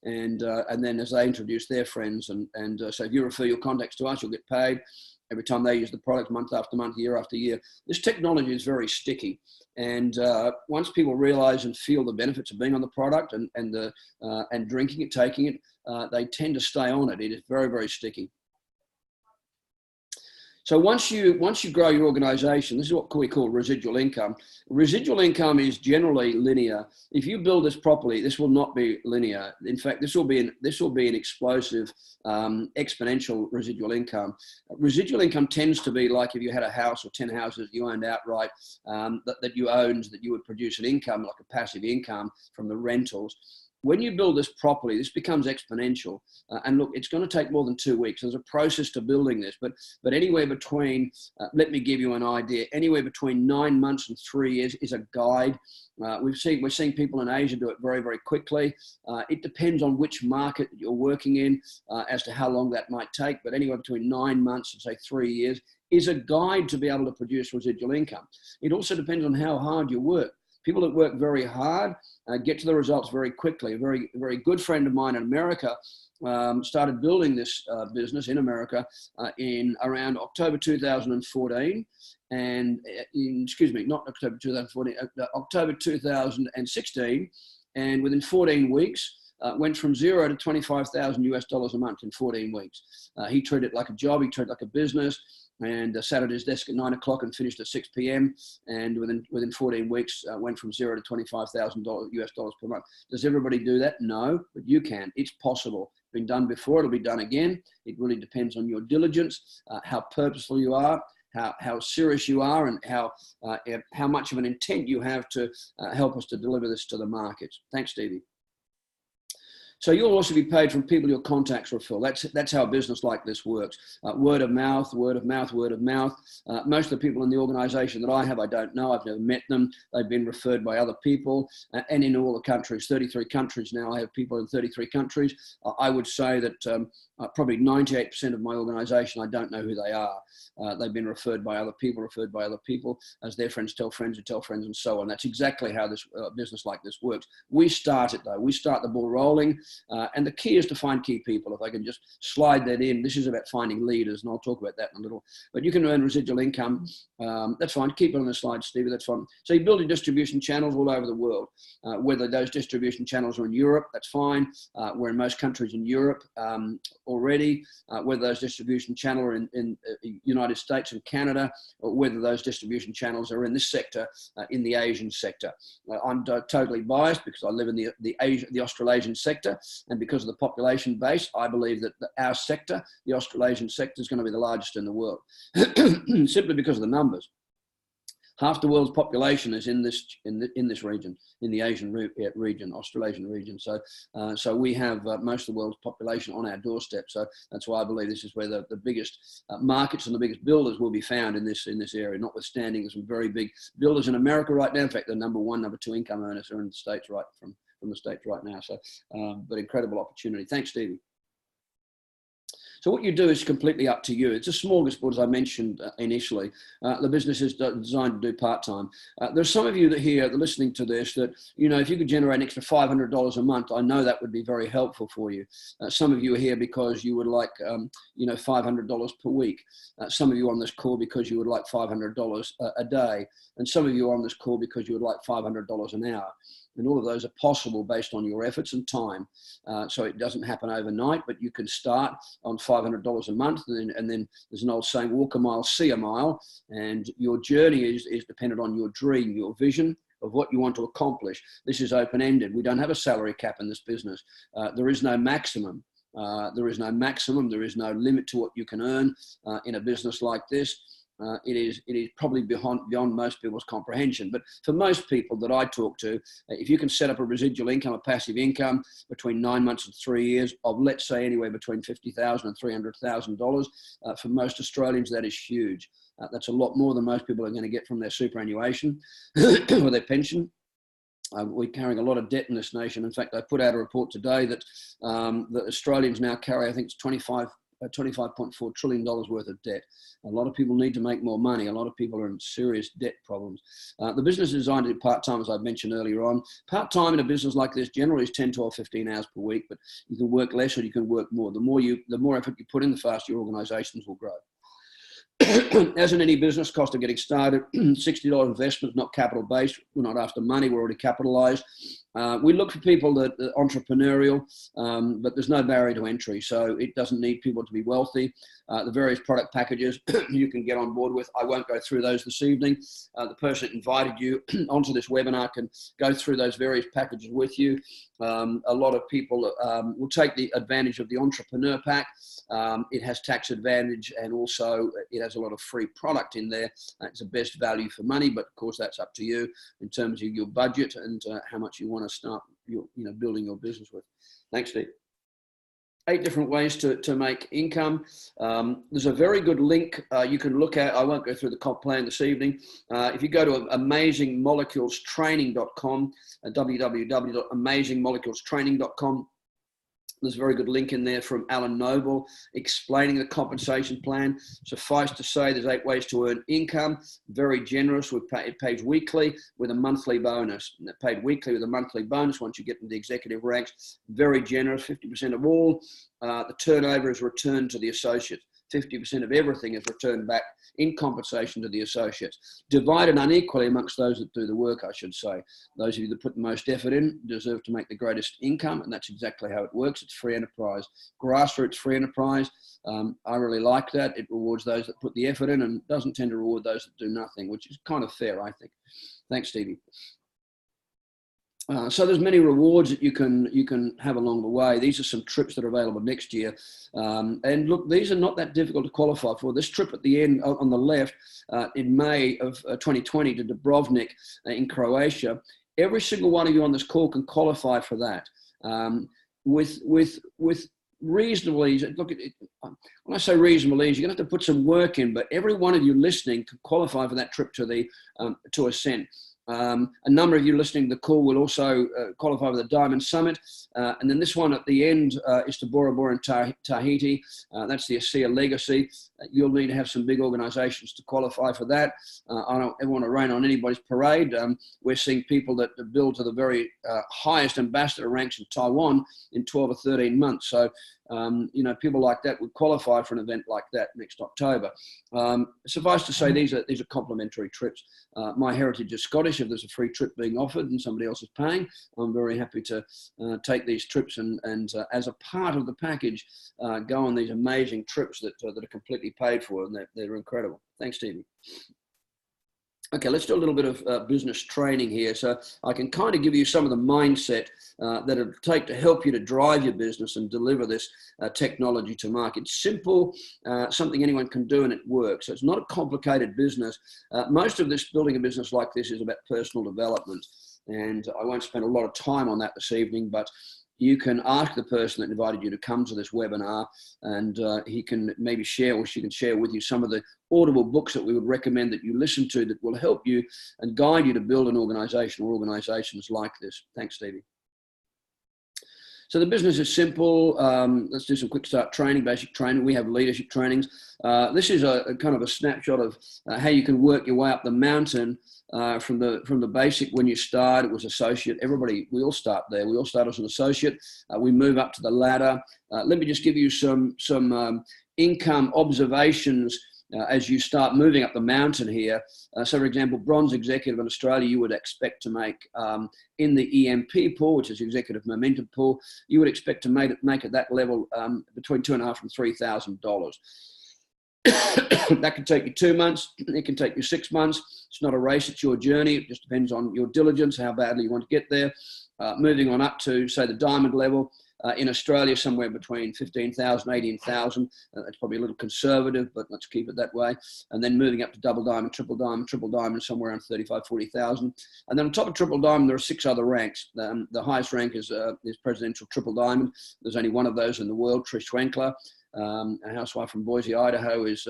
And then as they introduce their friends, and so if you refer your contacts to us, you'll get paid every time they use the product, month after month, year after year. This technology is very sticky. And once people realize and feel the benefits of being on the product and drinking it, taking it, they tend to stay on it. It is very, very sticky. So once you grow your organization, this is what we call residual income. Residual income is generally linear. If you build this properly, this will not be linear. In fact, this will be an explosive, exponential residual income. Residual income tends to be like if you had a house or 10 houses you owned outright, that you owned, that you would produce an income, like a passive income from the rentals. when you build this properly, this becomes exponential. And look, it's going to take more than 2 weeks. There's a process to building this, but anywhere between, let me give you an idea, anywhere between 9 months and 3 years is a guide. We're seeing people in Asia do it very, very quickly. It depends on which market you're working in as to how long that might take, but anywhere between 9 months and say 3 years is a guide to be able to produce residual income. It also depends on how hard you work. People that work very hard get to the results very quickly. A very, very good friend of mine in America started building this business in America in around October 2014. And not October 2014, October 2016. And within 14 weeks, went from zero to $25,000 a month in 14 weeks. He treated it like a job. He treated it like a business. And sat at his desk at 9 o'clock and finished at 6 p.m. And within 14 weeks, went from zero to $25,000 per month. Does everybody do that? No, but you can. It's possible. It's been done before. It'll be done again. It really depends on your diligence, how purposeful you are, how serious you are, and how much of an intent you have to help us to deliver this to the markets. Thanks, Stevie. So you'll also be paid from people your contacts refer. That's how a business like this works. Word of mouth, word of mouth, word of mouth. Most of the people in the organization that I have, I don't know. I've never met them. They've been referred by other people and in all the countries, 33 countries now. I have people in 33 countries. I would say that probably 98% of my organization, I don't know who they are. They've been referred by other people, as their friends tell friends who tell friends, and so on. That's exactly how this business like this works. We start it though. We start the ball rolling. And the key is to find key people. If I can just slide that in, this is about finding leaders, and I'll talk about that in a little. But you can earn residual income. That's fine. Keep it on the slide, Stevie. That's fine. So you're building distribution channels all over the world. Whether those distribution channels are in Europe, that's fine. We're in most countries in Europe already. Whether those distribution channels are in United States and Canada, or whether those distribution channels are in this sector, in the Asian sector. I'm totally biased because I live in the Australasian sector. And because of the population base, I believe that our sector, the Australasian sector, is going to be the largest in the world, simply because of the numbers. Half the world's population is in this region, in the Asian region, Australasian region. So we have most of the world's population on our doorstep. So that's why I believe this is where the biggest markets and the biggest builders will be found in this area. Notwithstanding, there's some very big builders in America right now. In fact, the number one, number two income earners are in the States right from the States right now. So, but incredible opportunity. Thanks, Stevie. So what you do is completely up to you. It's a smorgasbord, as I mentioned initially. The business is designed to do part-time. There's some of you that here that are listening to this that, if you could generate an extra $500 a month, I know that would be very helpful for you. Some of you are here because you would like, $500 per week. Some of you are on this call because you would like $500 a day. And some of you are on this call because you would like $500 an hour. And all of those are possible based on your efforts and time. So it doesn't happen overnight, but you can start on $500 a month. And then there's an old saying, walk a mile, see a mile. And your journey is dependent on your dream, your vision of what you want to accomplish. This is open-ended. We don't have a salary cap in this business. There is no maximum. There is no maximum. There is no limit to what you can earn in a business like this. It is probably beyond most people's comprehension. But for most people that I talk to, if you can set up a residual income, a passive income between 9 months and 3 years of, let's say, anywhere between $50,000 and $300,000, for most Australians, that is huge. That's a lot more than most people are going to get from their superannuation or their pension. We're carrying a lot of debt in this nation. In fact, I put out a report today that the Australians now carry, I think it's $25.4 trillion worth of debt. A lot of people need to make more money. A lot of people are in serious debt problems. The business is designed to do part-time, as I mentioned earlier on. Part-time in a business like this generally is 10, 12, 15 hours per week, but you can work less or you can work more. The more effort you put in, the faster your organizations will grow. As in any business, cost of getting started, $60 investment, not capital based. We're not after money, we're already capitalized. We look for people that are entrepreneurial, but there's no barrier to entry. So it doesn't need people to be wealthy. The various product packages you can get on board with. I won't go through those this evening. The person that invited you onto this webinar can go through those various packages with you. A lot of people will take the advantage of the entrepreneur pack. It has tax advantage and also it has a lot of free product in there. It's the best value for money, but of course that's up to you in terms of your budget and how much you want to start building your business with. Thanks, Steve. 8 different ways to make income. There's a very good link you can look at. I won't go through the comp plan this evening. If you go to amazingmoleculestraining.com, www.amazingmoleculestraining.com, there's a very good link in there from Alan Noble explaining the compensation plan. Suffice to say, there's 8 ways to earn income. Very generous. It pays weekly with a monthly bonus. And it paid weekly with a monthly bonus once you get into the executive ranks. Very generous. 50% of all the turnover is returned to the associates. 50% of everything is returned back in compensation to the associates. Divided unequally amongst those that do the work, I should say. Those of you that put the most effort in deserve to make the greatest income, and that's exactly how it works. It's free enterprise. Grassroots free enterprise. I really like that. It rewards those that put the effort in and doesn't tend to reward those that do nothing, which is kind of fair, I think. Thanks, Stevie. So there's many rewards that you can have along the way. These are some trips that are available next year. And look, these are not that difficult to qualify for. This trip at the end on the left in May of 2020 to Dubrovnik in Croatia, every single one of you on this call can qualify for that. With reasonable ease. Look, when I say reasonable ease, you're going to have to put some work in, but every one of you listening can qualify for that trip to Ascent. A number of you listening to the call will also qualify for the Diamond Summit. And then this one at the end is to Bora Bora and Tahiti. That's the ASEA Legacy. You'll need to have some big organizations to qualify for that. I don't ever want to rain on anybody's parade. We're seeing people that build to the very highest ambassador ranks in Taiwan in 12 or 13 months. So, people like that would qualify for an event like that next October. Suffice to say, these are complimentary trips. My heritage is Scottish. If there's a free trip being offered and somebody else is paying, I'm very happy to take these trips and as a part of the package, go on these amazing trips that are completely paid for, and they're incredible. Thanks, Stevie. Okay, let's do a little bit of business training here. So I can kind of give you some of the mindset that it'll take to help you to drive your business and deliver this technology to market. It's simple, something anyone can do, and it works. So it's not a complicated business. Most of this, building a business like this, is about personal development. And I won't spend a lot of time on that this evening, but you can ask the person that invited you to come to this webinar, and he can maybe share, or she can share with you some of the Audible books that we would recommend that you listen to that will help you and guide you to build an organization or organizations like this. Thanks, Stevie. So the business is simple. Let's do some quick start training, basic training. We have leadership trainings. This is a kind of a snapshot of how you can work your way up the mountain from the basic. When you start, it was associate. Everybody, we all start there. We all start as an associate. We move up to the ladder. Let me just give you some income observations as you start moving up the mountain here. So for example, bronze executive in Australia, you would expect to make in the EMP pool, which is the executive momentum pool, you would expect to make at that level between $2,500 and $3,000. That can take you 2 months. It can take you 6 months. It's not a race, it's your journey. It just depends on your diligence, how badly you want to get there. Moving on up to, say, the diamond level. In Australia, somewhere between 15,000, 18,000. That's probably a little conservative, but let's keep it that way. And then moving up to double diamond, triple diamond, somewhere around 35, 40,000. And then on top of triple diamond, there are 6 other ranks. The highest rank is presidential triple diamond. There's only one of those in the world, Trish Schwenkler. A housewife from Boise, Idaho, is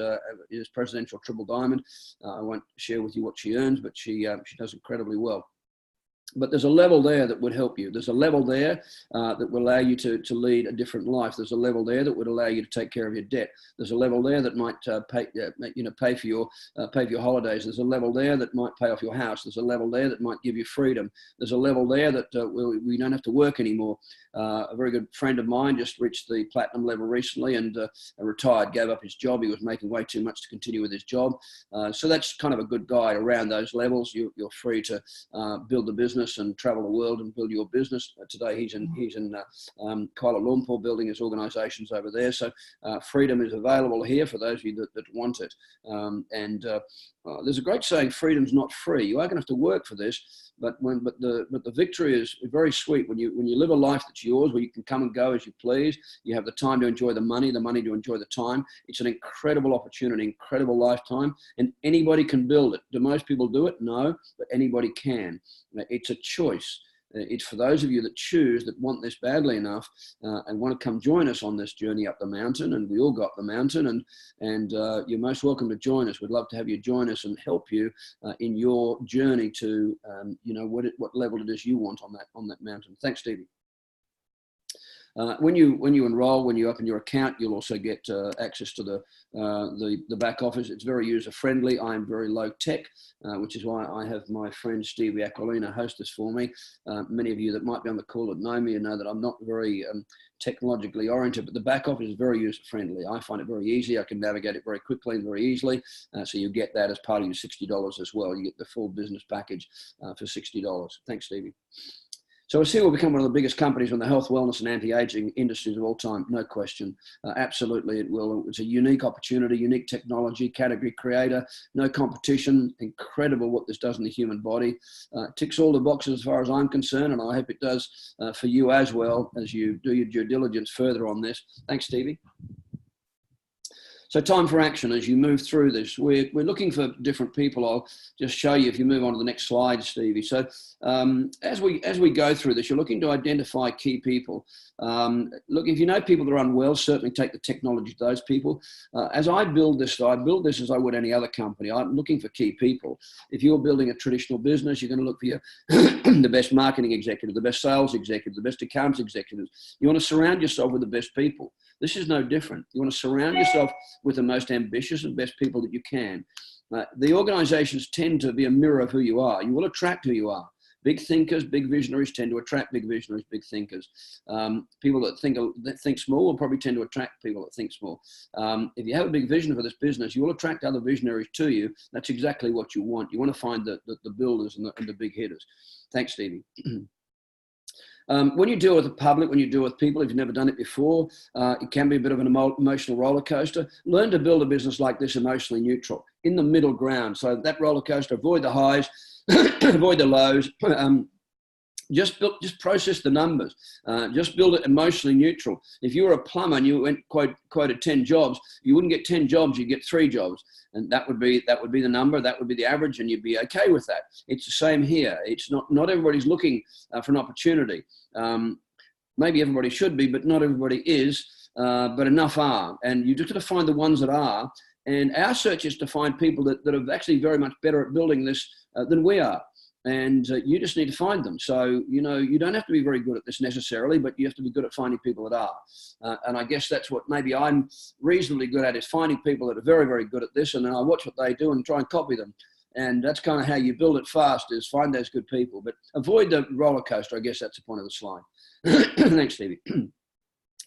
presidential triple diamond. I won't share with you what she earns, but she does incredibly well. But there's a level there that would help you. There's a level there that will allow you to lead a different life. There's a level there that would allow you to take care of your debt. There's a level there that might pay for your holidays. There's a level there that might pay off your house. There's a level there that might give you freedom. There's a level there that we don't have to work anymore. A very good friend of mine just reached the platinum level recently and retired, gave up his job. He was making way too much to continue with his job. So that's kind of a good guide around those levels. You're free to build the business and travel the world and build your business. Today he's in Kuala Lumpur building his organizations over there. So freedom is available here for those of you that want it. There's a great saying, freedom's not free. You are going to have to work for this, but the victory is very sweet when you live a life that's yours, where you can come and go as you please. You have the time to enjoy the money to enjoy the time. It's an incredible opportunity, incredible lifetime, and anybody can build it. Do most people do it? No, but anybody can. It's a choice. It's for those of you that choose, that want this badly enough and want to come join us on this journey up the mountain. And we all got the mountain, and you're most welcome to join us. We'd love to have you join us and help you in your journey to, what level it is you want on that mountain. Thanks, Stevie. When you enroll, when you open your account, you'll also get access to the back office. It's very user friendly. I'm very low tech, which is why I have my friend Stevie Aquilina host this for me. Many of you that might be on the call that know me and know that I'm not very technologically oriented, but the back office is very user friendly. I find it very easy. I can navigate it very quickly and very easily. So you get that as part of your $60 as well. You get the full business package for $60. Thanks, Stevie. So Asil will become one of the biggest companies in the health, wellness and anti-aging industries of all time, no question. Absolutely it will. It's a unique opportunity, unique technology, category creator, no competition, incredible what this does in the human body. Ticks all the boxes as far as I'm concerned, and I hope it does for you as well as you do your due diligence further on this. Thanks, Stevie. So time for action as you move through this. We're looking for different people. I'll just show you if you move on to the next slide, Stevie. So as we go through this, you're looking to identify key people. Look, if you know people that are unwell, certainly take the technology to those people. As I build this as I would any other company. I'm looking for key people. If you're building a traditional business, you're going to look for your the best marketing executive, the best sales executive, the best accounts executives. You want to surround yourself with the best people. This is no different. You want to surround yourself with the most ambitious and best people that you can. The organizations tend to be a mirror of who you are. You will attract who you are. Big thinkers, big visionaries tend to attract big visionaries, big thinkers. People that think small will probably tend to attract people that think small. If you have a big vision for this business, you will attract other visionaries to you. That's exactly what you want. You want to find the builders and the big hitters. Thanks, Stevie. When you deal with the public, when you deal with people, if you've never done it before, it can be a bit of an emotional roller coaster. Learn to build a business like this emotionally neutral, in the middle ground. So that roller coaster, avoid the highs, avoid the lows. Just process the numbers. Just build it emotionally neutral. If you were a plumber and you went quoted 10 jobs, you wouldn't get 10 jobs, you'd get 3 jobs. And that would be the number, that would be the average, and you'd be okay with that. It's the same here. It's not everybody's looking for an opportunity. Maybe everybody should be, but not everybody is, but enough are. And you just got to find the ones that are. And our search is to find people that are actually very much better at building this than we are. And you just need to find them. So, you don't have to be very good at this necessarily, but you have to be good at finding people that are. And I guess that's what maybe I'm reasonably good at, is finding people that are very, very good at this. And then I watch what they do and try and copy them. And that's kind of how you build it fast, is find those good people. But avoid the roller coaster. I guess that's the point of the slide. Thanks, Stevie.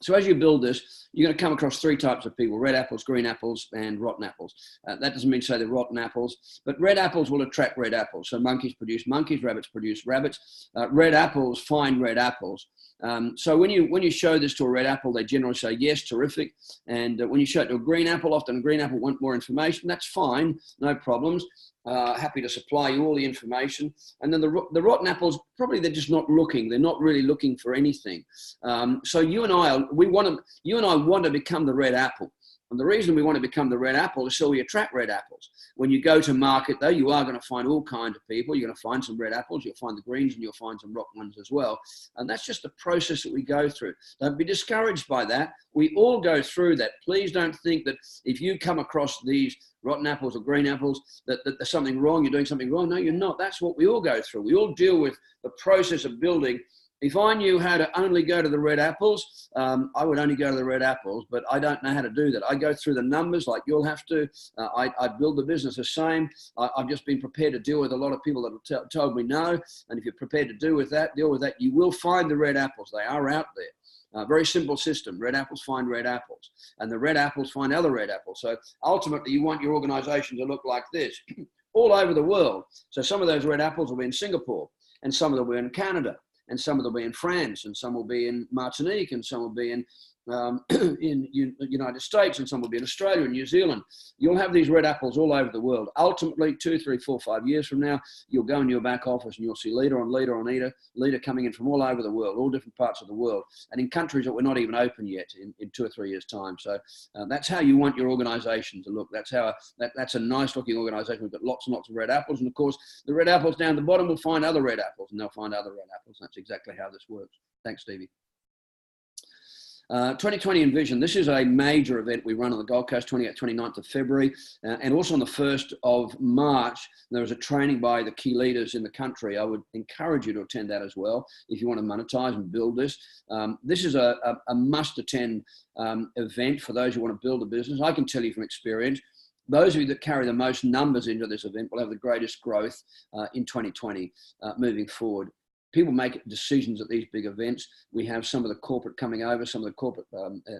So as you build this, you're going to come across 3 types of people: red apples, green apples, and rotten apples. That doesn't mean to say they're rotten apples, but red apples will attract red apples. So monkeys produce monkeys, rabbits produce rabbits. Red apples find red apples. So when you show this to a red apple, they generally say, yes, terrific. And when you show it to a green apple, often a green apple want more information. That's fine, no problems. Happy to supply you all the information. And then the rotten apples, probably they're just not looking. They're not really looking for anything. So you and I want to become the red apple. And the reason we want to become the red apple is so we attract red apples. When you go to market, though, you are going to find all kinds of people. You're going to find some red apples, you'll find the greens, and you'll find some rotten ones as well. And that's just the process that we go through. Don't be discouraged by that. We all go through that. Please don't think that if you come across these rotten apples or green apples, that there's something wrong, you're doing something wrong. No, you're not. That's what we all go through. We all deal with the process of building. If I knew how to only go to the red apples, I would only go to the red apples, but I don't know how to do that. I go through the numbers like you'll have to. I build the business the same. I've just been prepared to deal with a lot of people that have told me no. And if you're prepared to deal with that, you will find the red apples. They are out there. Very simple system. Red apples find red apples, and the red apples find other red apples. So ultimately, you want your organization to look like this all over the world. So some of those red apples will be in Singapore, and some of them will be in Canada, and some of them will be in France, and some will be in Martinique, and some will be in in the United States, and some will be in Australia and New Zealand. You'll have these red apples all over the world. Ultimately, 2, 3, 4, 5 years from now, you'll go in your back office and you'll see leader on leader coming in from all over the world, all different parts of the world, and in countries that we're not even open yet in 2 or 3 years' time. So that's how you want your organization to look. That's a nice looking organization. We've got lots and lots of red apples, and of course, the red apples down the bottom will find other red apples, and they'll find other red apples. That's exactly how this works. Thanks, Stevie. 2020 Envision. This is a major event we run on the Gold Coast, 28th, 29th of February. And also on the 1st of March, there was a training by the key leaders in the country. I would encourage you to attend that as well if you want to monetize and build this. This is a must-attend event for those who want to build a business. I can tell you from experience, those of you that carry the most numbers into this event will have the greatest growth in 2020 moving forward. People make decisions at these big events. We have some of the corporate coming over, some of the corporate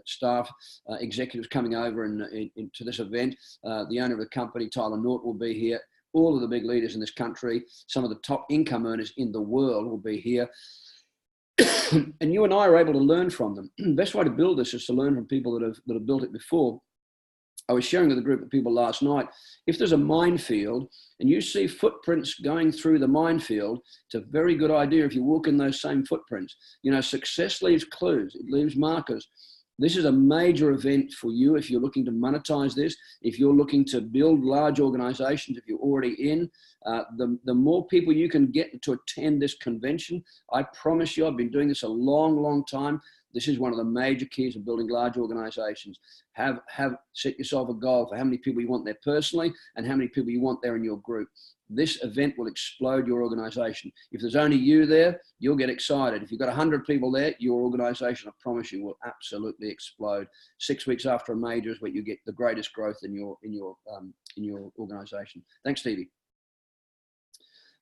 staff, executives coming over into this event. The owner of the company, Tyler Norton, will be here. All of the big leaders in this country, some of the top income earners in the world will be here. And you and I are able to learn from them. The best way to build this is to learn from people that have built it before. I was sharing with a group of people last night, if there's a minefield and you see footprints going through the minefield, it's a very good idea if you walk in those same footprints. You know, success leaves clues, it leaves markers. This is a major event for you if you're looking to monetize this, if you're looking to build large organizations, if you're already in, the more people you can get to attend this convention. I promise you, I've been doing this a long, long time. This is one of the major keys of building large organizations. Set yourself a goal for how many people you want there personally and how many people you want there in your group. This event will explode your organization. If there's only you there, you'll get excited. If you've got 100 people there, your organization, I promise you, will absolutely explode. 6 weeks after a major is where you get the greatest growth in your organization. Thanks, Stevie.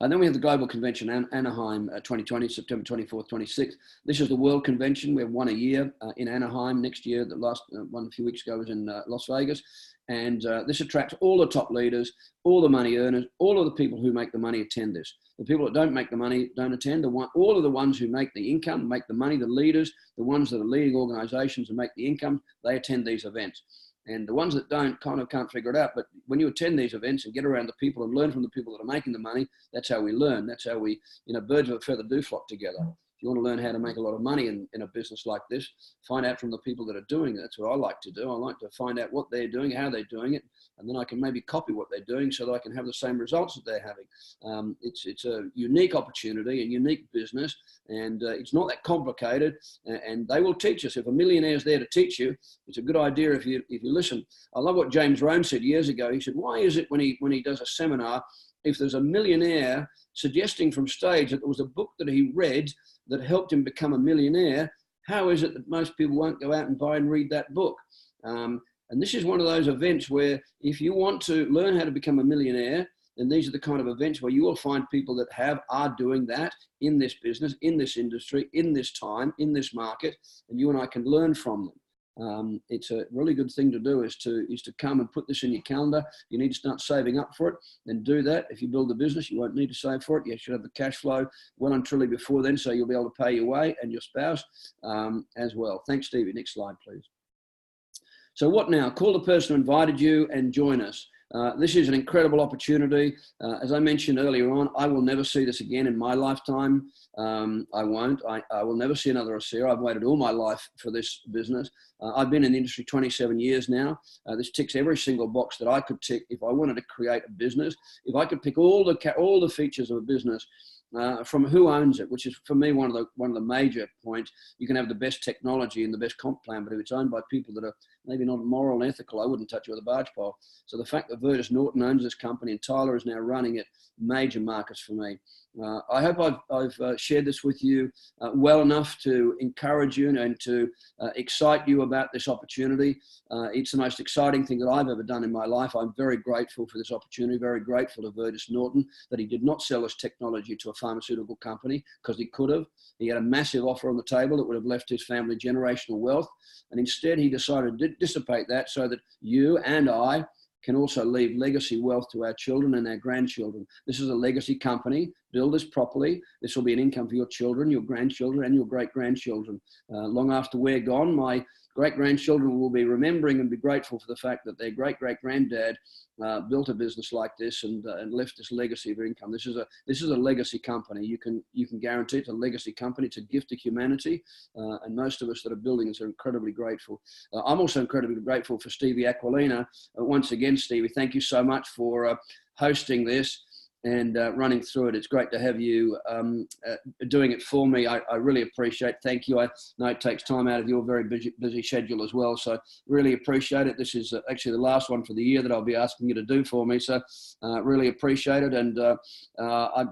And then we have the Global Convention, Anaheim 2020, September 24th, 26th. This is the World Convention. We have one a year in Anaheim. Next year, the last one a few weeks ago was in Las Vegas. And this attracts all the top leaders, all the money earners, all of the people who make the money attend this. The people that don't make the money don't attend. All of the ones who make the income, make the money, the leaders, the ones that are leading organizations and make the income, they attend these events. And the ones that don't kind of can't figure it out. But when you attend these events and get around the people and learn from the people that are making the money, that's how we learn. That's how we, birds of a feather do flock together. If you want to learn how to make a lot of money in a business like this, find out from the people that are doing it. That's what I like to do. I like to find out what they're doing, how they're doing it, and then I can maybe copy what they're doing so that I can have the same results that they're having. It's a unique opportunity, a unique business, and it's not that complicated, and they will teach us. If a millionaire is there to teach you, it's a good idea if you listen. I love what James Rohn said years ago. He said, why is it when he does a seminar, if there's a millionaire suggesting from stage that there was a book that he read that helped him become a millionaire, how is it that most people won't go out and buy and read that book? And this is one of those events where if you want to learn how to become a millionaire, then these are the kind of events where you will find people that are doing that in this business, in this industry, in this time, in this market, and you and I can learn from them. It's a really good thing to do is to come and put this in your calendar. You need to start saving up for it, then do that. If you build a business, you won't need to save for it. You should have the cash flow well and truly before then, so you'll be able to pay your way and your spouse as well. Thanks, Stevie. Next slide, please. So what now? Call the person who invited you and join us. This is an incredible opportunity. As I mentioned earlier on, I will never see this again in my lifetime. I won't. I will never see another ASEA. I've waited all my life for this business. I've been in the industry 27 years now. This ticks every single box that I could tick if I wanted to create a business. If I could pick all the features of a business from who owns it, which is for me one of the major points. You can have the best technology and the best comp plan, but if it's owned by people that are maybe not moral and ethical, I wouldn't touch it with a barge pole. So the fact that Virtus Norton owns this company and Tyler is now running it, major markets for me. I hope I've shared this with you well enough to encourage you and to excite you about this opportunity. It's the most exciting thing that I've ever done in my life. I'm very grateful for this opportunity, very grateful to Virtus Norton that he did not sell his technology to a pharmaceutical company because he could have. He had a massive offer on the table that would have left his family generational wealth. And instead he decided to dissipate that so that you and I can also leave legacy wealth to our children and our grandchildren. This is a legacy company. Build this properly. This will be an income for your children, your grandchildren, and your great-grandchildren. Long after we're gone, my great-grandchildren will be remembering and be grateful for the fact that their great-great-granddad built a business like this and left this legacy of income. This is a legacy company. You can guarantee it's a legacy company. It's a gift to humanity, and most of us that are building this are incredibly grateful. I'm also incredibly grateful for Stevie Aquilina. Once again, Stevie, thank you so much for hosting this and running through it. It's great to have you doing it for me. I really appreciate it. Thank you. I know it takes time out of your very busy schedule as well, so really appreciate it. This is actually the last one for the year that I'll be asking you to do for me, so really appreciate it. And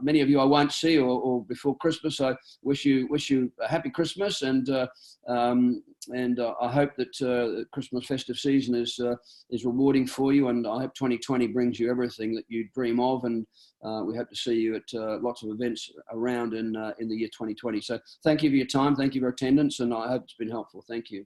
many of you I won't see or before Christmas. I wish you a happy Christmas, and I hope that the Christmas festive season is rewarding for you, and I hope 2020 brings you everything that you dream of, and we hope to see you at lots of events around in the year 2020. So thank you for your time, thank you for attendance, and I hope it's been helpful. Thank you.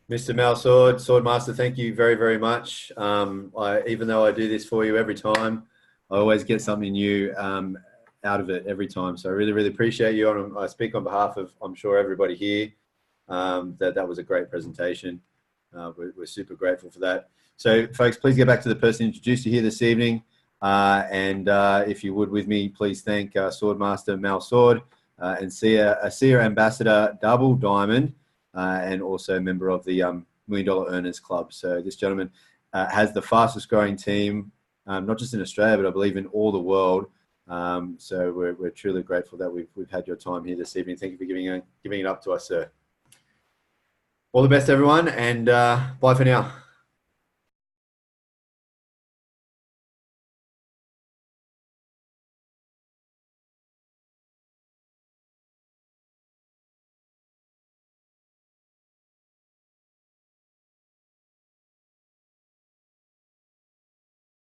Mr. Mal Sword, Swordmaster, thank you very, very much. Even though I do this for you every time, I always get something new out of it every time. So I really, really appreciate you. And I speak on behalf of, I'm sure, everybody here, that was a great presentation. We're super grateful for that. So folks, please get back to the person who introduced you here this evening. And if you would with me, please thank Swordmaster Mal Sword and ASEA Ambassador Double Diamond, and also a member of the $1 Million Earners Club. So this gentleman has the fastest growing team, not just in Australia, but I believe in all the world. So we're truly grateful that we've had your time here this evening. Thank you for giving it up to us, sir. All the best, everyone, and bye for now.